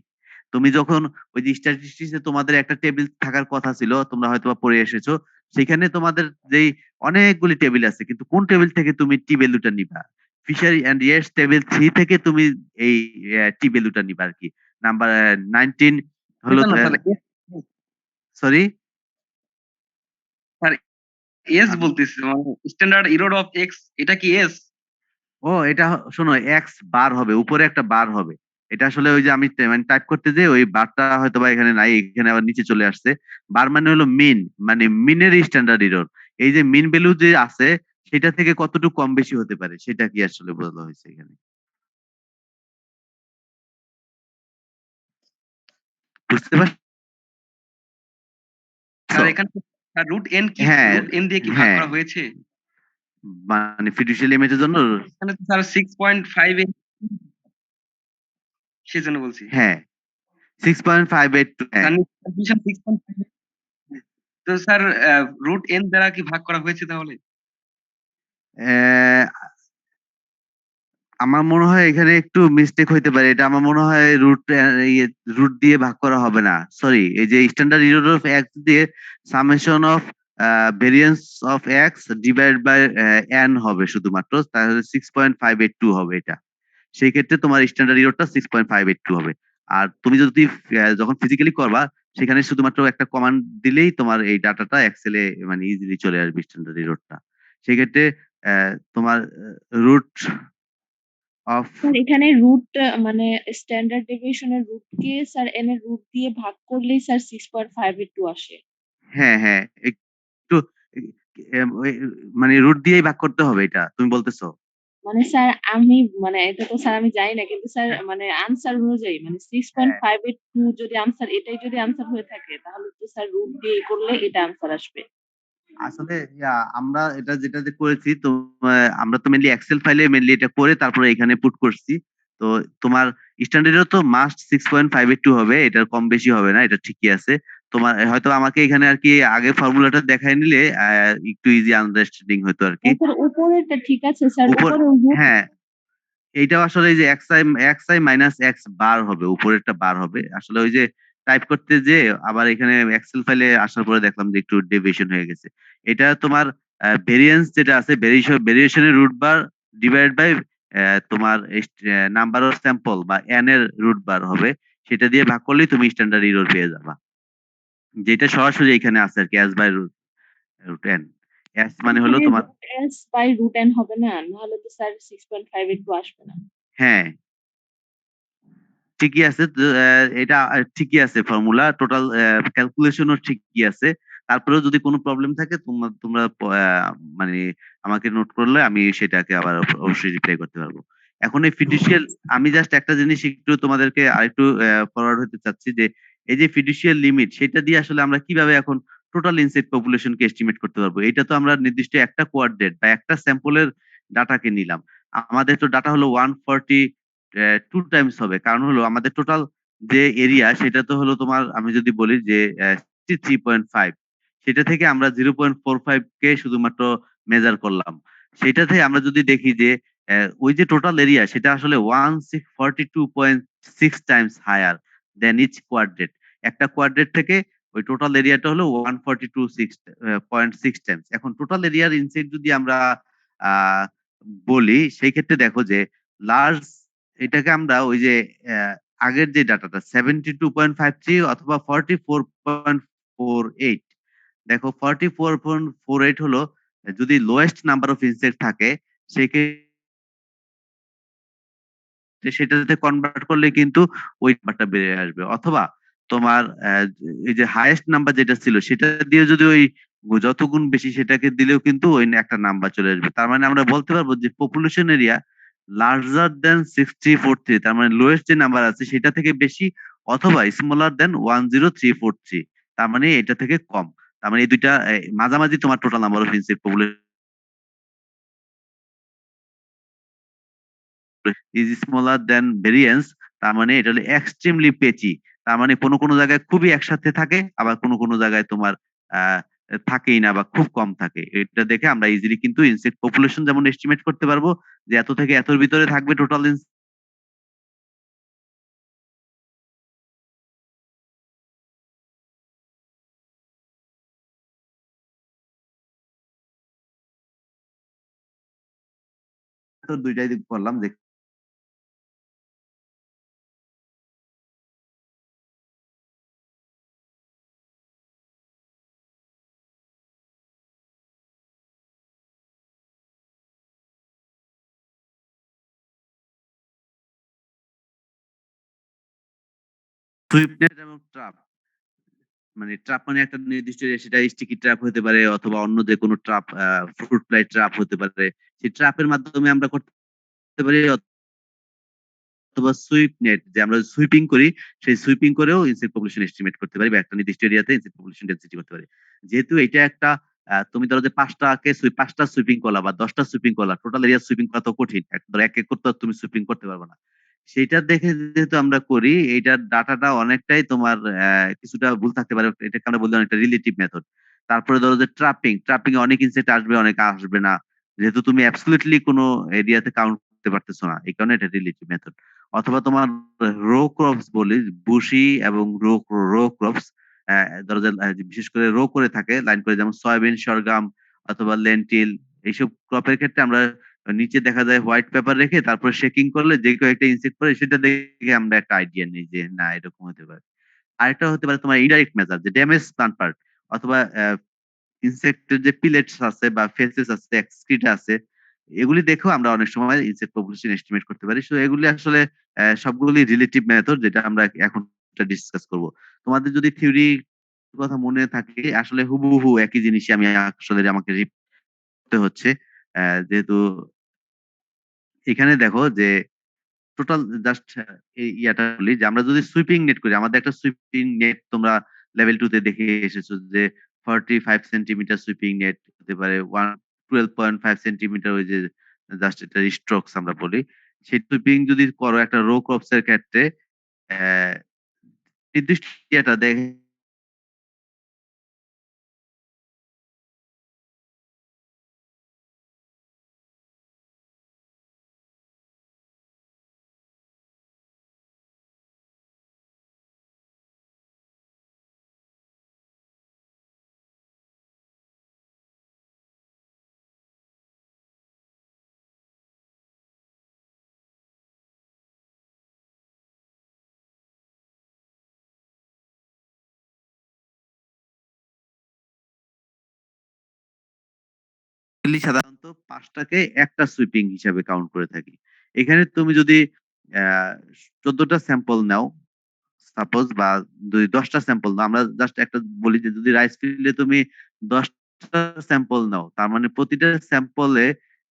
তুমি যখন ওই যে স্ট্যাটিস্টিক্সে তোমাদের একটা টেবিল থাকার কথা ছিল, তোমরা হয়তো বা পড়ে এসেছো, সেখানে তোমাদের যেই অনেকগুলি টেবিল আছে, কিন্তু কোন টেবিল থেকে তুমি টি ভ্যালুটা নিবা? ফিশারি এন্ড ইয়েটস টেবিল 3 থেকে তুমি এই টি ভ্যালুটা নিবা আর কি। নাম্বার 19 হলো, এটা না স্যার, সরি স্যার এস বলতেছি, স্ট্যান্ডার্ড ইরোড অফ এক্স, এটা কি এস? ও এটা শোনো, এক্স বার হবে, উপরে একটা বার হবে। এটা আসলে ওই যে আমি মানে টাইপ করতে যে ওই বারটা হয়তো বা এখানে নাই, এখানে আবার নিচে চলে আসছে। বার মানে হলো মিন, মানে মিনের স্ট্যান্ডার্ড এরর। এই যে মিন ভ্যালু যে আছে সেটা থেকে কতটুকু কম বেশি হতে পারে সেটা কি আসলে বলা হয়েছে এখানে, বুঝতে পারছো? স্যার এখানে রুট এন কি, হ্যাঁ, রুট এন দিয়ে কি ভাগ হ্যাঁ, করা হয়েছে? মানে ফিডুশিয়াল লিমিটের জন্য। এখানে তো স্যার 6.5, সেজন্য বলছি। হ্যাঁ, 6.58, হ্যাঁ। স্যার 6.5, তো স্যার রুট এন দ্বারা কি ভাগ করা হয়েছে তাহলে? আহ, আমার মনে হয় এখানে একটু মিস্টেক হইতে পারে, এটা আমার মনে হয় রুট দিয়ে ভাগ করা হবে না, সরি। এই যে স্ট্যান্ডার্ড ইরর অফ এক্স দিয়ে summation of variance of x divide by n হবে শুধুমাত্র, তাহলে 6.582 হবে এটা। সেই ক্ষেত্রে তোমার স্ট্যান্ডার্ড ইররটা 6.582 হবে। আর তুমি যদি যখন ফিজিক্যালি করবা, সেখানে শুধুমাত্র একটা কমান্ড দিলেই তোমার এই ডাটাটা এক্সেলে মানে ইজিলি চলে আসবে স্ট্যান্ডার্ড ইররটা। সেক্ষেত্রে তোমার রুট অফ, স্যার এখানে রুট মানে স্ট্যান্ডার্ড ডেভিয়েশনের রুট কে স্যার এন এর রুট দিয়ে ভাগ করলেই স্যার 6.582 আসে। হ্যাঁ, হ্যাঁ, একটু মানে রুট দিয়েই ভাগ করতে হবে, এটা তুমি বলতেছো? মানে স্যার আমি মানে এটা তো স্যার আমি জানি না, কিন্তু স্যার মানে আনসার অনুযায়ী মানে হ্যাঁ, 6.582 যদি আনসার, এটাই যদি আনসার হয়ে থাকে তাহলে তো স্যার রুট দিয়ে করলে এটা আনসার আসবে। আসলে আমরা এটা যেটা যে করেছি তো, আমরা তো মেনলি এক্সেল ফাইলে মেনলি এটা করে তারপরে এখানে পুট করছি। তো তোমার স্ট্যান্ডার্ডও তো মাস্ট 6.582 হবে, এটার কম বেশি হবে না, এটা ঠিকই আছে। তোমার হয়তো আমাকে এখানে আর কি আগে ফর্মুলাটা দেখাই নিলে একটু ইজি আন্ডারস্ট্যান্ডিং হতো আর কি। স্যার উপরেরটা ঠিক আছে স্যার, উপর, উপরে রুট। হ্যাঁ, এইটাও আসলে এই যে x i minus x bar হবে, উপরেরটা বার হবে আসলে। ওই যে টাইপ করতে যে আবার এখানে এক্সেল ফাইলে আসার পরে দেখলাম যে একটু ডেভিয়েশন হয়ে গেছে। এটা তোমার ভেরিয়েন্স যেটা আছে, ভেরিয়েশনের রুট বার ডিভাইড বাই তোমার নাম্বার অফ স্যাম্পল বা এন এর রুট বার হবে, সেটা দিয়ে ভাগ করলেই তুমি স্ট্যান্ডার্ড ইরর পেয়ে যাবা, যেটা সরাসরি এখানে আছে আর কি, s by root n. S মানে হলো এখানে তোমার, root s by root n হবে না, নাহলে তো স্যার 6.582 আসবে না। হ্যাঁ ঠিকই আছে তো, এটা ঠিকই আছে, ফর্মুলা টোটাল ক্যালকুলেশনও ঠিকই আছে। তারপরেও যদি কোনো প্রবলেম থাকে তোমরা তোমরা মানে আমাকে নোট করলে আমি সেটাকে আবার অবশ্যই রিপ্লাই করতে পারবো। এখন এই ফিডুশিয়াল, আমি জাস্ট একটা জিনিস একটু তোমাদেরকে আরেকটু ফরওয়ার্ড হতে চাচ্ছি যে এই যে ফিডুশিয়াল লিমিট, সেটা দিয়ে আসলে আমরা কিভাবে এখন টোটাল ইনসেক্ট পপুলেশনকে এস্টিমেট করতে পারবো? এটা তো আমরা নির্দিষ্ট একটা কোয়াড্রেট বা একটা স্যাম্পলের ডাটাকে নিলাম, আমাদের তো ডাটা হলো 142 টাইমস হবে, কারণ হলো আমাদের টোটাল যে এরিয়া সেটা তো হলো তোমার, আমি যদি বলি যে 3.5, সেটা থেকে আমরা 0.45 কে শুধুমাত্র মেজার করলাম। সেটাতে আমরা যদি দেখি যে ওই যে টোটাল এরিয়া সেটা আসলে 142.6 Times higher than each quadrate. একটা কোয়াড্রেট থেকে ওই টোটাল এরিয়াটা হলো 142.6 টাইমস। এখন টোটাল এরিয়ার ইনসাইড যদি আমরা আহ বলি, সেই ক্ষেত্রে দেখো যে লার্জ, এটাকে আমরা ওই যে আগের যে ডাটাটা 72.53 অথবা 44.48, দেখো 44.48 হলো যদি লোয়েস্ট নাম্বার অফ ইনসেক্ট থাকে, সেই সেটাতে কনভার্ট করলে কিন্তু ওই নাম্বারটা বেড়ে আসবে। অথবা তোমার এই যে হাইয়েস্ট নাম্বার যেটা ছিল সেটা দিয়ে যদি ওই যত গুণ বেশি সেটাকে দিলেও কিন্তু ওই একটা নাম্বার চলে আসবে। তার মানে আমরা বলতে পারবো যে পপুলেশন এরিয়া লার্জার দেন 6343, তার মানে লোয়েস্ট যে নাম্বার আছে সেটা থেকে বেশি, অথবা স্মলার দেন 10343, তার মানে এটা থেকে কম। তার মানে এই দুইটা মাঝামাঝি তোমার total number of insect population is smaller then variance, তার মানে এটা হলো এক্সট্রিমলি পেচি। তার মানে কোনো কোনো জায়গায় খুবই একসাথে থাকে, আবার কোনো কোনো জায়গায় তোমার আহ থাকেই না বা খুব কম থাকে। এটা দেখে আমরা ইজিলি কিন্তু ইনসেক্ট পপুলেশন যেমন এস্টিমেট করতে পারবো যে এত থেকে এতর ভিতরে থাকবে টোটাল। দুইটাই দিক করলাম যে সুইপনেট এবং ট্রাপ। মানে ট্রাপ মানে একটা নির্দিষ্ট area, সেটা স্টিকি ট্র্যাপ হতে পারে অথবা অন্য যে কোনো ট্রাপ, ফ্রুট ফ্লাই ট্রাপ হতে পারে। সেই ট্রাপের মাধ্যমে আমরা করতে পারি, অথবা সুইপ নেট, যে আমরা সুইপিং করি, সেই সুইপিং করেও ইনসেক্ট পপুলেশন এস্টিমেট করতে পারি বা একটা নির্দিষ্ট এরিয়াতে ইনসেক্ট পপুলেশন ডেন্সিটি করতে পারি। যেহেতু এটা একটা তুমি ধরো যে পাঁচটা সুইপিং করলা বা 10টা সুইপিং করলা, টোটাল এরিয়া সুইপিং করা তো কঠিন, ধরো এক এক করতে তুমি সুইপিং করতে পারবে না। সেইটা দেখে যেহেতু আমরা করি, এইটার ডাটাটা অনেকটাই তোমার কিছুটা ভুল থাকতে পারে, এটাকে আমরা বলি অনেকটা রিলেটিভ মেথড। তারপরে ধরো যে ট্রাপিং এ অনেক ইনসেক্ট আসবে, অনেক আসবে না, যেহেতু তুমি অ্যাবসলিউটলি কোনো এরিয়াতে কাউন্ট করতে পারতেছো না, এই কারণে এটা রিলেটিভ মেথড। অথবা তোমার রো ক্রপস বলি, বুশি এবং রো রো ক্রপস, ধরো যে বিশেষ করে রো করে থাকে লাইন করে, যেমন সয়াবিন, সরগম অথবা লেন্টিল, এইসব ক্রপের ক্ষেত্রে আমরা নিচে দেখা যায় হোয়াইট পেপার রেখে তারপর শেকিং করলে যে কয়েকটা ইনসেক্ট করে সেটা দেখে আমরা একটা আইডিয়া নিই যে না এরকম হতে পারে। আরেকটা হতে পারে তোমার ইনডাইরেক্ট মেজার, যে ড্যামেজ প্লান্ট পার্ট অথবা ইনসেক্টের যে পিলেটস আছে বা ফেসেস আছে, এক্সক্রিটা আছে, এগুলি দেখেও আমরা অনেক সময় ইনসেক্ট পপুলেশন এস্টিমেট করতে পারি। সো এগুলি আসলে সবগুলি রিলেটিভ মেথড, যেটা আমরা এখন ডিসকাস করব। তোমাদের যদি থিওরি কথা মনে থাকে, আসলে হুবহু একই জিনিসই আমি আসলে আমাকে করতে হচ্ছে। যেহেতু এখানে দেখো যে টোটাল জাস্ট এই ইয়াটা বলি যে আমরা যদি সুইপিং নেট করি, আমাদের একটা সুইপিং নেট তোমরা লেভেল 2 তে দেখে এসেছো যে 45 সেন্টিমিটার সুইপিং নেট হতে পারে, 12.5 সেন্টিমিটার, ওই যে জাস্ট এটা স্ট্রোকস আমরা বলি। সেই সুইপিং যদি করো একটা রো ক্রপস এর ক্ষেত্রে, আহ, নির্দিষ্ট ইয়েটা দেখে সাধারণত 5টাকে একটা সুইপিং হিসাবে কাউন্ট করে থাকি। এখানে তুমি যদি 14টা স্যাম্পল নাও সাপোজ, বা যদি 10টা স্যাম্পল নাও, আমরা জাস্ট একটা বলি যে যদি রাইস ফিল্ডে তুমি 10টা স্যাম্পল নাও, তার মানে প্রতিটা স্যাম্পলে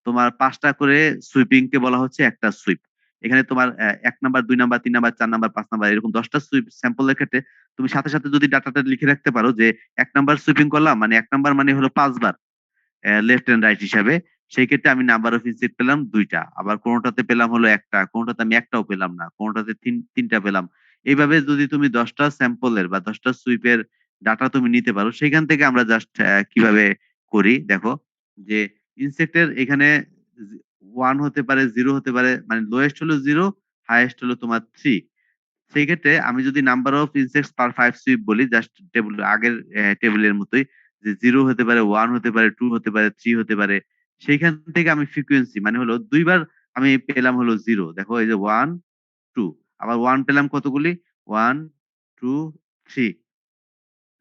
তোমার 5টা করে সুইপিং কে বলা হচ্ছে একটা সুইপ। এখানে তোমার 1 number, 2 number, 3 number, 4 number, 5 number, এরকম 10টা সুইপ স্যাম্পলের ক্ষেত্রে তুমি সাথে সাথে যদি ডাটাটা লিখে রাখতে পারো যে 1 নাম্বার সুইপিং করলাম, মানে 1 নাম্বার মানে হলো 5 বার লেফট এন্ড রাইট হিসাবে, সেই ক্ষেত্রে আমি নাম্বার অফ ইনসেক্ট পেলাম 2টা, আবার কোনোটাতে পেলাম হলো একটা, কোনোটাতে আমি একটাও পেলাম না, কোনোটাতে তিনটা পেলাম। এইভাবে যদি তুমি 10টা স্যাম্পলের বা 10টা সুইপের ডাটা তুমি নিতে পারো, সেখান থেকে আমরা জাস্ট কিভাবে করি দেখো, যে ইনসেক্টের এখানে 1 হতে পারে, 0 হতে পারে, মানে লোয়েস্ট হলো 0, হাইয়েস্ট হলো তোমার 3। সেই ক্ষেত্রে আমি যদি number of insects per 5 sweep বলি, জাস্ট টেবিল আগের টেবিলের মতোই, যে 0 হতে পারে, 1 হতে পারে, 2 হতে পারে, 3 হতে পারে, সেইখান থেকে আমি ফ্রিকোয়েন্সি মানে হলো দুইবার আমি পেলাম হলো 0। দেখো এই যে 1 2, আবার 1 পেলাম কতগুলি, 1 2 3।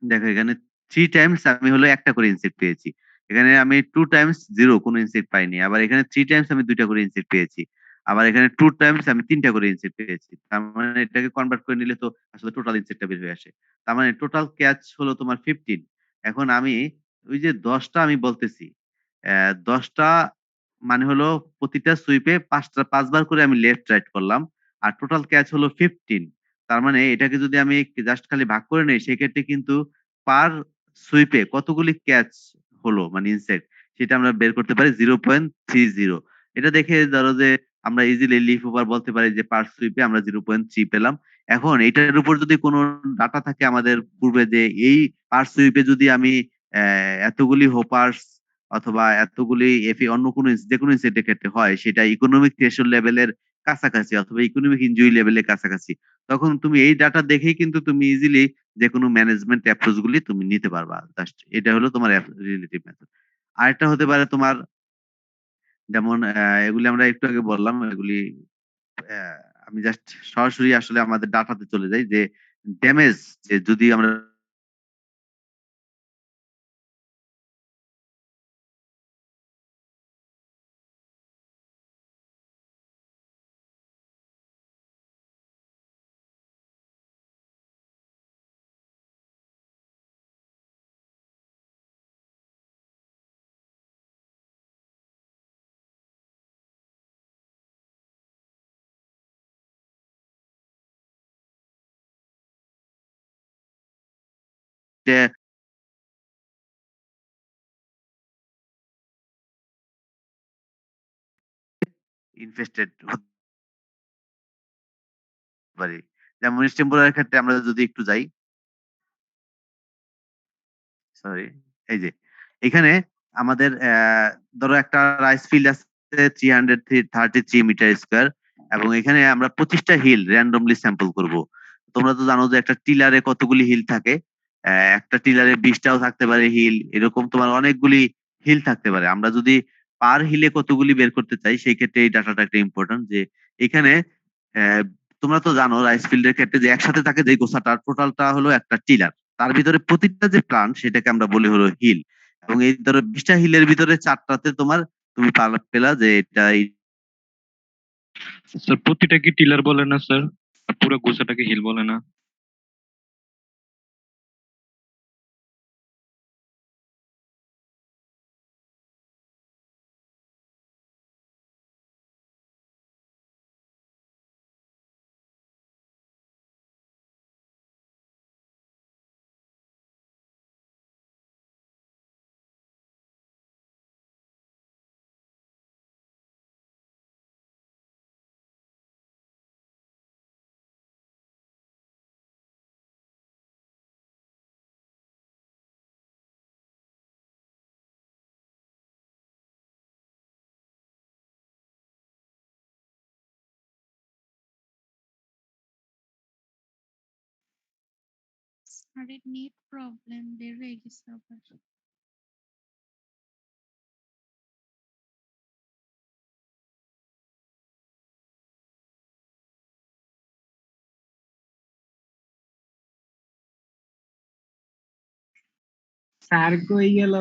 দেখো এখানে 3 টাইমস আমি হলো একটা করে ইনসেক্ট পেয়েছি। এখানে আমি 2 টাইমস 0 কোনো ইনসেক্ট পাইনি। আবার এখানে 3 টাইমস আমি 2টা করে ইনসেক্ট পেয়েছি। আবার এখানে 2 টাইমস আমি 3টা করে ইনসেক্ট পেয়েছি। তার মানে এটাকে কনভার্ট করে নিলে তো আসলে টোটাল ইনসেক্টটা বের হয়ে আসে। তার মানে টোটাল ক্যাচ হলো তোমার 15। এখন আমি ওই যে 10টা আমি বলতেছি, 10টা মানে হলো প্রতিটা সুইপে 5 বার করে আমি লেফট রাইট করলাম। আর টোটাল ক্যাচ হলো 15। তার মানে এটাকে যদি আমি জাস্ট খালি ভাগ করে নেই, সেক্ষেত্রে কিন্তু পার সুইপে কতগুলি ক্যাচ হলো মানে ইনসেক্ট, সেটা আমরা বের করতে পারি 0.30। এটা দেখে ধরো যে আমরা ইজিলি লিফ ওভার বলতে পারি যে পার সুইপে আমরা 0.3 পেলাম। এখন এটার উপর যদি কোনো ডাটা থাকে আমাদের পূর্বে, যে এই পার সুইপে যদি আমি এতগুলি হোপার্স অথবা এতগুলি এফি অন্য কোনো যে কোনো ইনসেক্টের ক্ষেত্রে হয়, সেটা ইকোনমিক থ্রেশহোল্ড লেভেলের কাছাকাছি অথবা ইকোনমিক ইনজুরি লেভেলের কাছাকাছি, তখন তুমি এই ডাটা দেখেই কিন্তু তুমি ইজিলি যে কোনো ম্যানেজমেন্ট অ্যাপ্রোচ গুলি তুমি নিতে পারবা। জাস্ট এটা হলো তোমার রিলেটিভ মেথড। আরেকটা হতে পারে তোমার, যেমন এগুলি আমরা একটু আগে বললাম, এগুলি আহ, আমি জাস্ট সরাসরি আসলে আমাদের ডাটাতে চলে যাই, যে ড্যামেজ, যে যদি আমরা ইনফেস্টেড হতে পারি। যেমন স্টেম্পোরার ক্ষেত্রে আমরা যদি একটু যাই, সরি, এই যে এখানে আমাদের ধরো একটা রাইস ফিল্ড আছে 333 মিটার স্কোয়ার, এবং এখানে আমরা 25টা হিল র্যান্ডমলি স্যাম্পল করব। তোমরা তো জানো যে একটা টিলারে কতগুলি হিল থাকে, একটা টিলারে 20টাও থাকতে পারে হিল, এরকম তোমার অনেকগুলি হিল থাকতে পারে। আমরা যদি পার হিলে কতগুলি বের করতে চাই, সেই ক্ষেত্রে এই ডাটাটা একটা ইম্পর্টেন্ট, যে এখানে আহ, তোমরা তো জানো রাইস ফিল্ডের ক্ষেত্রে যে একসাথে থাকে যে গোছাটা টোটালটা হলো একটা টিলার, তার ভিতরে প্রতিটা যে প্লান্ট সেটাকে আমরা বলি হলো হিল। এবং এই ধরো 20টা হিলের ভিতরে 4টাতে তোমার তুমি পেলা যে এটা স্যার প্রতিটা কি টিলার বলে না স্যার? আর পুরো গোছাটাকে হিল বলে না? আরে নেট প্রবলেম, বের হয়ে গেছে আবার। স্যার কই গেল?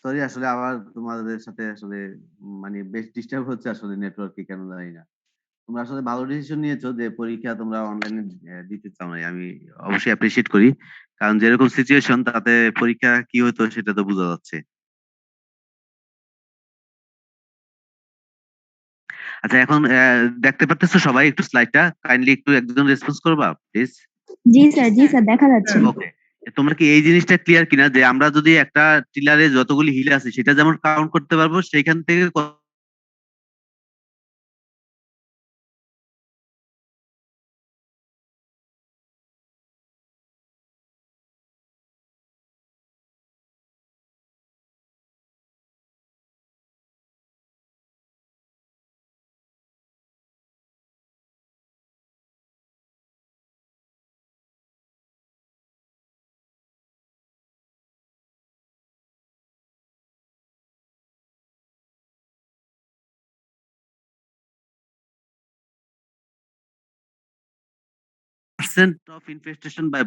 সরি, আসলে আবার তোমাদের সাথে আসলে মানে বেশ ডিস্টার্ব হচ্ছে আসলে নেটওয়ার্কে, কেন জানি না। তোমরা আসলে ভালো ডিসিশন নিয়েছো যে পরীক্ষা তোমরা অনলাইনে দিতে চাও না। আমি অবশ্যই অ্যাপ্রিসিয়েট করি, কারণ যেরকম সিচুয়েশন তাতে পরীক্ষা কি হতো সেটা তো বোঝা যাচ্ছে। আচ্ছা, এখন দেখতে পারতেছো সবাই একটু স্লাইডটা? কাইন্ডলি একটু একজন রেসপন্স করবা প্লিজ। জি স্যার দেখা যাচ্ছে। ওকে, তোমরা কি এই জিনিসটা ক্লিয়ার কিনা যে আমরা যদি একটা টিলারে যতগুলি হিল আছে সেটা যেমন কাউন্ট করতে পারবো, সেইখান থেকে পার্সেন্ট অফ ইনফেস্টেশন বাই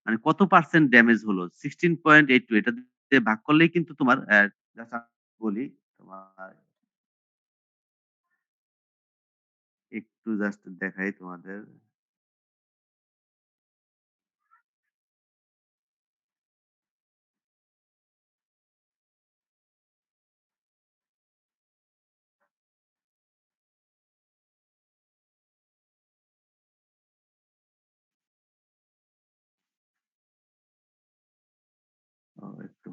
মানে কত পার্সেন্ট ড্যামেজ হলো 16.82, এটা দিয়ে ভাগ করলেই কিন্তু তোমার just বলি তোমার, একটু জাস্ট দেখাই তোমাদের। একটু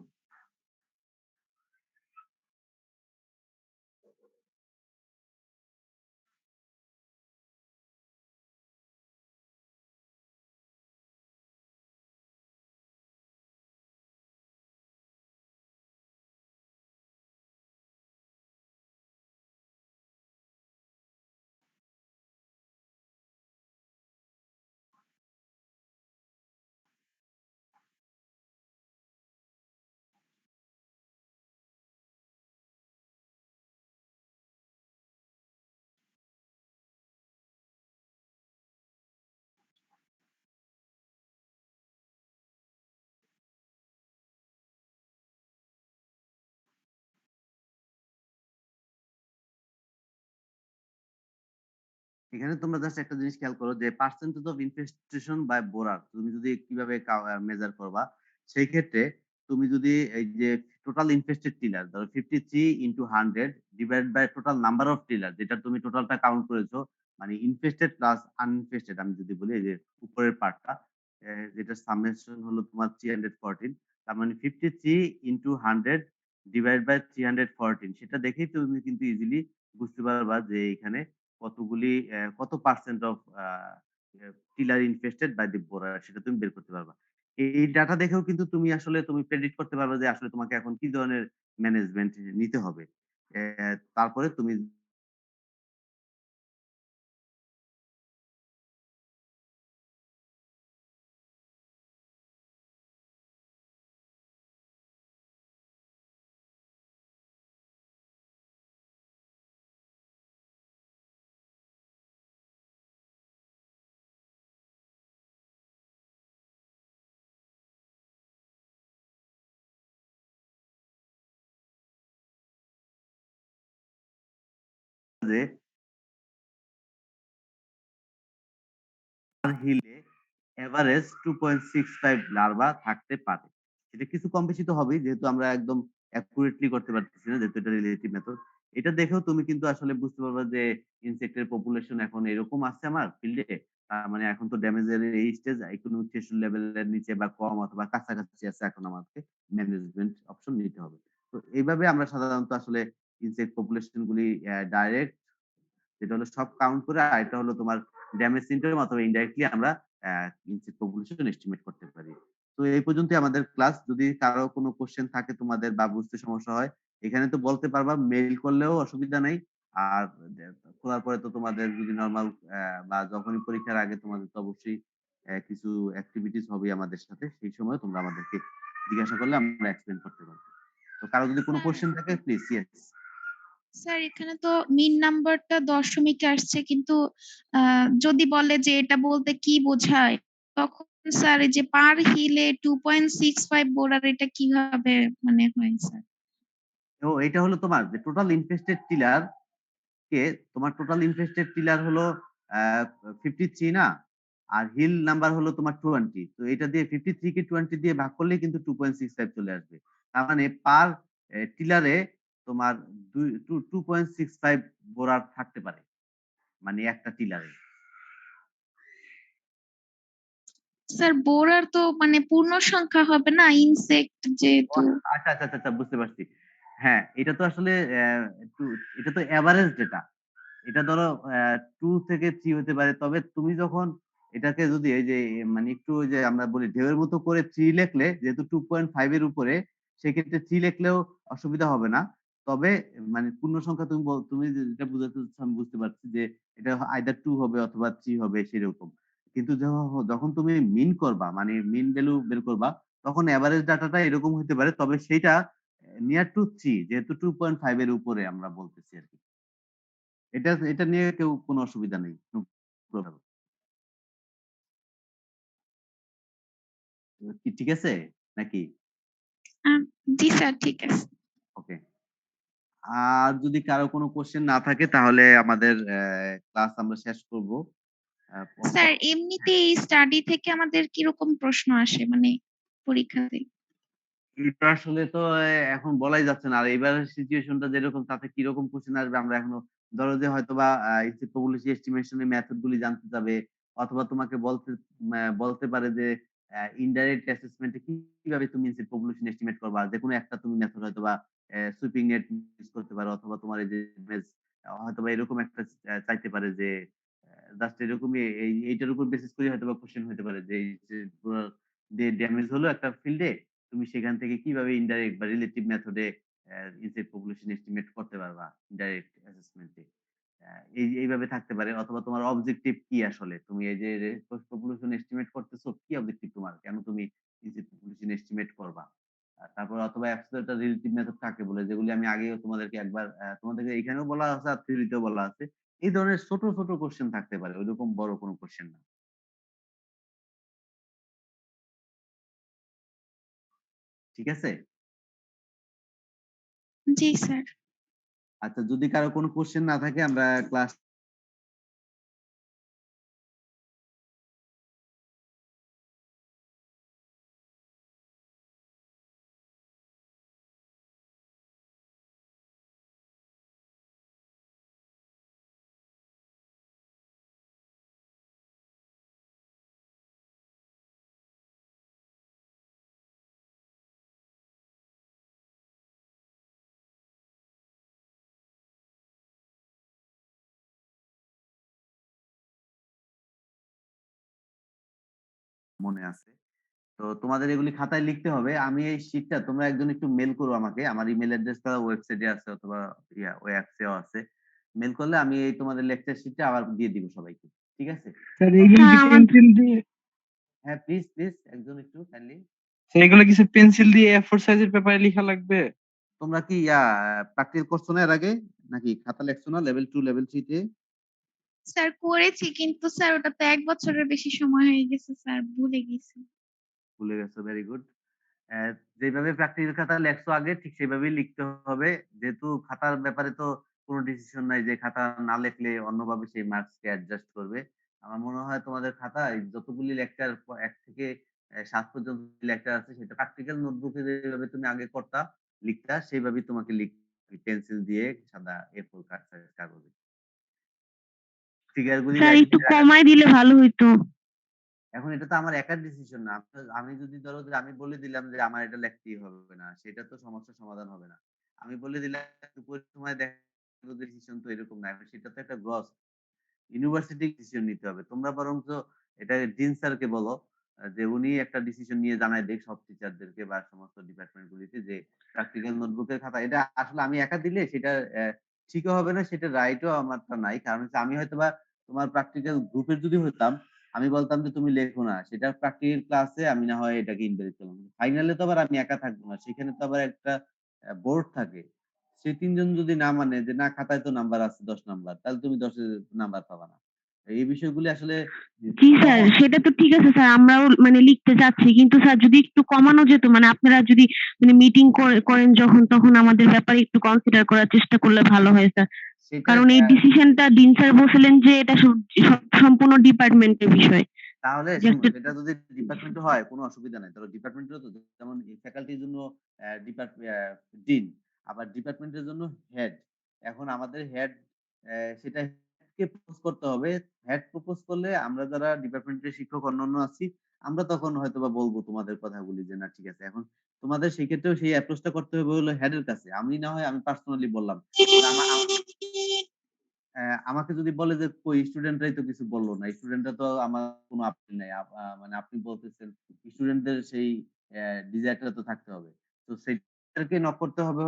এখানে তোমরা জাস্ট একটা জিনিস খেয়াল করো যে পার্সেন্টেজ অফ ইনফেস্টেশন বাই বোরার তুমি যদি কিভাবে মেজার করবা, সেই ক্ষেত্রে তুমি যদি এই যে টোটাল ইনফেস্টেড টিলার ধরো 53 into 100 divide by total number of tiller, যেটা তুমি টোটালটা কাউন্ট করেছো, মানে ইনফেস্টেড প্লাস আনইনফেস্টেড, আমি যদি বলি এই যে উপরের পার্টটা, যেটা সামেশন হলো তোমার 314, তার মানে 53 ইন্টু 100 ডিভাইড বাই 314, সেটা দেখেই তুমি কিন্তু ইজিলি বুঝতে পারবা যে এখানে কতগুলি কত percent of tiller infested by the borer, সেটা তুমি বের করতে পারবা। এই ডাটা দেখেও কিন্তু তুমি আসলে তুমি প্রেডিক্ট করতে পারবে যে আসলে তোমাকে এখন কি ধরনের ম্যানেজমেন্ট নিতে হবে। তারপরে তুমি যে পার হিলে এভারেজ 2.65 লার্ভা থাকতে পারে। এটা কিছু কম বেশি তো হবেই, যেহেতু আমরা একদম অ্যাকুরেটলি করতে পারতেছি না, যেহেতু এটা রিলেটিভ মেথড। এটা দেখেও তুমি কিন্তু আসলে বুঝতে পারবে যে ইনসেক্টের পপুলেশন এখন এরকম আছে আমার ফিল্ডে, মানে এখন তো ড্যামেজের এই স্টেজ, একটু নিউট্রিশন লেভেলের নিচে বা কম অথবা কাছাকাছি আছে, এখন আমাকে ম্যানেজমেন্ট অপশন নিতে হবে। তো এইভাবে আমরা সাধারণত আসলে ইনসেক্ট পপুলেশন গুলি ডাইরেক্ট, যেটা হলো সব কাউন্ট করে, আর এটা হলো তোমার ড্যামেজ সিনড্রোম অথবা ইনডাইরেক্টলি আমরা ইনসেক্ট পপুলেশন এস্টিমেট করতে পারি। তো এই পর্যন্তই আমাদের ক্লাস। যদি কারো কোনো কোশ্চেন থাকে তোমাদের বা বুঝতে সমস্যা হয়, এখানে তো বলতে পারবা, মেইল করলেও অসুবিধা নাই। আর খোলার পরে তো তোমাদের যদি নর্মাল বা যখনই পরীক্ষার আগে তোমাদের তো অবশ্যই কিছু অ্যাক্টিভিটিস হবে আমাদের সাথে, সেই সময় তোমরা আমাদেরকে জিজ্ঞাসা করলে আমরা এক্সপ্লেন করতে পারবো। তো কারো যদি কোনো স্যার কোশ্চেন থাকে প্লিজ। ইয়েস। স্যার এখানে তো মিন নাম্বারটা দশমিকে আসছে, কিন্তু যদি বলে যে এটা বলতে কি বোঝায়, তখন স্যার এই যে পার হিলে 2.65 বোরার, এটা কিভাবে মানে হয় স্যার? তো এটা হলো তোমার যে টোটাল ইনফেস্টেড টিলার, কে তোমার টোটাল ইন্টারেস্টেড টিলার হলো 53 না, আর হিল নাম্বার হলো তোমার 20। তো এটা দিয়ে 53 কে 20 দিয়ে ভাগ করলে কিন্তু 2.65 চলে আসবে। তার মানে পার টিলারে তোমার 2.65 বোরার থাকতে পারে, মানে একটা টিলারে। স্যার বোরার তো মানে পূর্ণ সংখ্যা হবে না, ইনসেক্ট যেহেতু। আচ্ছা আচ্ছা আচ্ছা আচ্ছা, বুঝতে পারছি। হ্যাঁ, এটা তো আসলে এটা তো এভারেজ ডেটা। এটা ধরো 2 থেকে 3 হতে পারে, তবে তুমি যখন এটাকে যদি এই যে মানে একটু ওই যে আমরা বলি ঢেউয়ের মতো করে 3 লিখলে, যেহেতু 2.5 এর উপরে, সেক্ষেত্রে 3 লিখলেও অসুবিধা হবে না। তবে মানে পূর্ণ সংখ্যা তুমি যেটা বুঝাতে চাচ্ছো আমি বুঝতে পারছি যে এটা আইদার 2 হবে অথবা 3 হবে সেরকম। কিন্তু যখন তুমি মিন করবা, মানে মিন ভ্যালু বের করবা, তখন এভারেজ ডাটাটা এরকম হতে পারে, তবে সেটা নিয়ার টু 3, যেহেতু 2.5 এর উপরে আমরা বলতেছি আর কি। এটা এটা নিয়ে কেউ কোনো অসুবিধা নেই, no problem। কি ঠিক আছে নাকি? আহ, জি স্যার, ঠিক আছে। ওকে। আর যদি কারো কোনো কোশ্চেন না থাকে তাহলে আমাদের ক্লাস আমরা শেষ করব। স্যার এমনিতে এই স্টাডি থেকে আমাদের কিরকম প্রশ্ন আসে মানে পরীক্ষাতে? এটা আসলে তো এখন বলাই যাচ্ছে না, আর এবারের সিচুয়েশনটা যেরকম তাতে কিরকম কোশ্চেন আসবে আমরা এখনো, ধরো যে হয়তোবা প্রবাবিলিটি এস্টিমেশনের মেথড গুলি জানতে যাবে, অথবা তোমাকে বলতে পারে যে ইনডাইরেক্ট অ্যাসেসমেন্টে কিভাবে তুমি পপুলেশন এস্টিমেট করবা, যে কোনো একটা তুমি মেথড হয়তোবা সুইপিং নেট ইউজ করতে পারো, অথবা তোমার এই যে হয়তোবা এরকম একটা চাইতে পারে যে জাস্ট এরকমই এইটার উপর বেসিস করে হয়তোবা কোশ্চেন হতে পারে যে ড্যামেজ হলো একটা ফিল্ডে, তুমি সেখান থেকে কিভাবে ইনডাইরেক্ট বা রিলেটিভ মেথডে ইনসেক্ট পপুলেশন এস্টিমেট করতে পারবা ইনডাইরেক্ট অ্যাসেসমেন্টে। এইভাবে থাকতে পারে, অথবা তোমার অবজেক্টিভ কি, আসলে তুমি এই যে পপুলেশন এস্টিমেট করতেছো, কি অবজেক্টিভ তোমার, কেন তুমি ইনসেক্ট পপুলেশন এস্টিমেট করবা। তারপর অথবা একটা রিলেটিভ মেথড থাকে বলে, যেগুলি আমি আগেও তোমাদেরকে একবার তোমাদেরকে এখানেও বলা আছে আর থিওরিতেও বলা আছে। এই ধরনের ছোট ছোট কোশ্চেন থাকতে পারে, ওইরকম বড় কোনো কোশ্চেন না। ঠিক আছে? জি স্যার। আচ্ছা, যদি কারো কোনো কোশ্চেন না থাকে আমরা ক্লাস মনে আছে। তো তোমাদের এগুলি খাতায় লিখতে হবে। আমি এই শিটটা তোমরা একজন একটু মেল করো আমাকে, আমার ইমেল অ্যাড্রেসটা ওয়েবসাইটে আছে অথবা ওই অ্যাপসেও আছে। মেল করলে আমি এই তোমাদের লেকচার শিটটা আবার দিয়ে দিব সবাইকে। ঠিক আছে? স্যার এইগুলো কি পেন্সিল দিয়ে, হ্যাঁ, প্লিজ প্লিজ একজন একটু কাইন্ডলি। স্যার এগুলো কি পেন্সিল দিয়ে A4 সাইজের পেপারে লেখা লাগবে? তোমরা কি প্র্যাকটিস করছো না এর আগে, নাকি খাতা লেখছো না লেভেল 2 লেভেল 3 তে? স্যার করেছি, কিন্তু স্যার ওটা তো 1 বছরের বেশি সময় হয়ে গেছে স্যার, ভুলে গেছি। ভুলে গেছো, ভেরি গুড। যেভাবে প্র্যাকটিক্যাল খাতা লেখছো আগে ঠিক সেভাবেই লিখতে হবে, যেহেতু খাতার ব্যাপারে তো কোনো ডিসিশন নাই যে খাতা না লেখলে অন্যভাবে সেই মার্কস কে অ্যাডজাস্ট করবে। আমার মনে হয় তোমাদের খাতায় যতগুলি লেকচার 1 থেকে 7 পর্যন্ত লেকচার আছে, সেটা প্র্যাকটিক্যাল নোটবুকে যেভাবে তুমি আগে করতা লিখতা, সেইভাবেই তোমাকে পেন্সিল দিয়ে সাদা A4 কাগজে ফিগার গুলি স্যার একটু কমায় দিলে ভালো হইতো। এখন এটা তো আমার একার ডিসিশন না। আমি যদি ধরো যে আমি বলে দিলাম যে আমার এটা লিখতেই হবে না, সেটা তো সমস্যার সমাধান হবে না। আমি বলে দিলাম দুপুরের সময় দেখো ডিসিশন তো এরকম না, এখন সেটা তো একটা গ্রস ইউনিভার্সিটি ডিসিশন নিতে হবে। তোমরা বরঞ্চ এটা ডিন স্যারকে বলো যে উনি একটা ডিসিশন নিয়ে জানায় দেখ সব টিচারদেরকে বা সমস্ত ডিপার্টমেন্ট গুলিতে যে প্র্যাকটিক্যাল নোটবুকের খাতা এটা আসলে আমি একা দিলে সেটা ঠিকও হবে না, সেটা রাইটও আমারটা নাই। কারণ হচ্ছে আমি হয়তোবা তোমার প্র্যাকটিক্যাল গ্রুপের যদি হতাম, আমি বলতাম যে তুমি লেখো না, সেটা প্র্যাকটিক্যাল ক্লাসে আমি না হয় এটাকে ইনভেরিট করলাম, ফাইনালে তো আবার আমি একা থাকবো না, সেখানে তো আবার একটা বোর্ড থাকে। সেই 3 জন যদি না মানে যে না খাতায় তো নাম্বার আছে 10 নাম্বার, তাহলে তুমি 10 নাম্বার পাবা না। এই বিষয়গুলি আসলে জি স্যার, সেটা তো ঠিক আছে স্যার, আমরাও মানে লিখতে যাচ্ছি, কিন্তু স্যার যদি একটু কমানো যেত, মানে আপনারা যদি মানে মিটিং করেন যখন, তখন আমাদের ব্যাপারে একটু কনসিডার করার চেষ্টা করলে ভালো হয় স্যার। সেটা কারণ এই ডিসিশনটা ডিন স্যার বলছিলেন যে এটা সম্পূর্ণ ডিপার্টমেন্টের বিষয়। তাহলে যে শুনুন, একটা- এটা যদি ডিপার্টমেন্টে হয় কোনো অসুবিধা নাই। তবে ডিপার্টমেন্টেরও তো যেমন ফ্যাকাল্টির জন্য ডিন, আবার ডিপার্টমেন্টের জন্য হেড। এখন আমাদের হেড সেটা হেডকে প্রপোজ করতে হবে। হেড প্রপোজ করলে আমরা যারা ডিপার্টমেন্টের শিক্ষক অন্যান্য আছি, আমরা তখন হয়তোবা বলবো তোমাদের কথাগুলি যে না ঠিক আছে। এখন তোমাদের সেই ক্ষেত্রেও সেই অ্যাপ্রোচটা করতে হবে হলো হেডের কাছে। আমি না হয় আমি পার্সোনালি বললাম। আমাকে যদি বলে যে কই স্টুডেন্টরাই তো কিছু বললো না, স্টুডেন্টরা তো আমার কোনো আপত্তি নাই। মানে আপনি বলতেছেন স্টুডেন্টদের সেই ডিজায়ারটা তো থাকতে হবে। তো সেইটাকে নক করতে হবে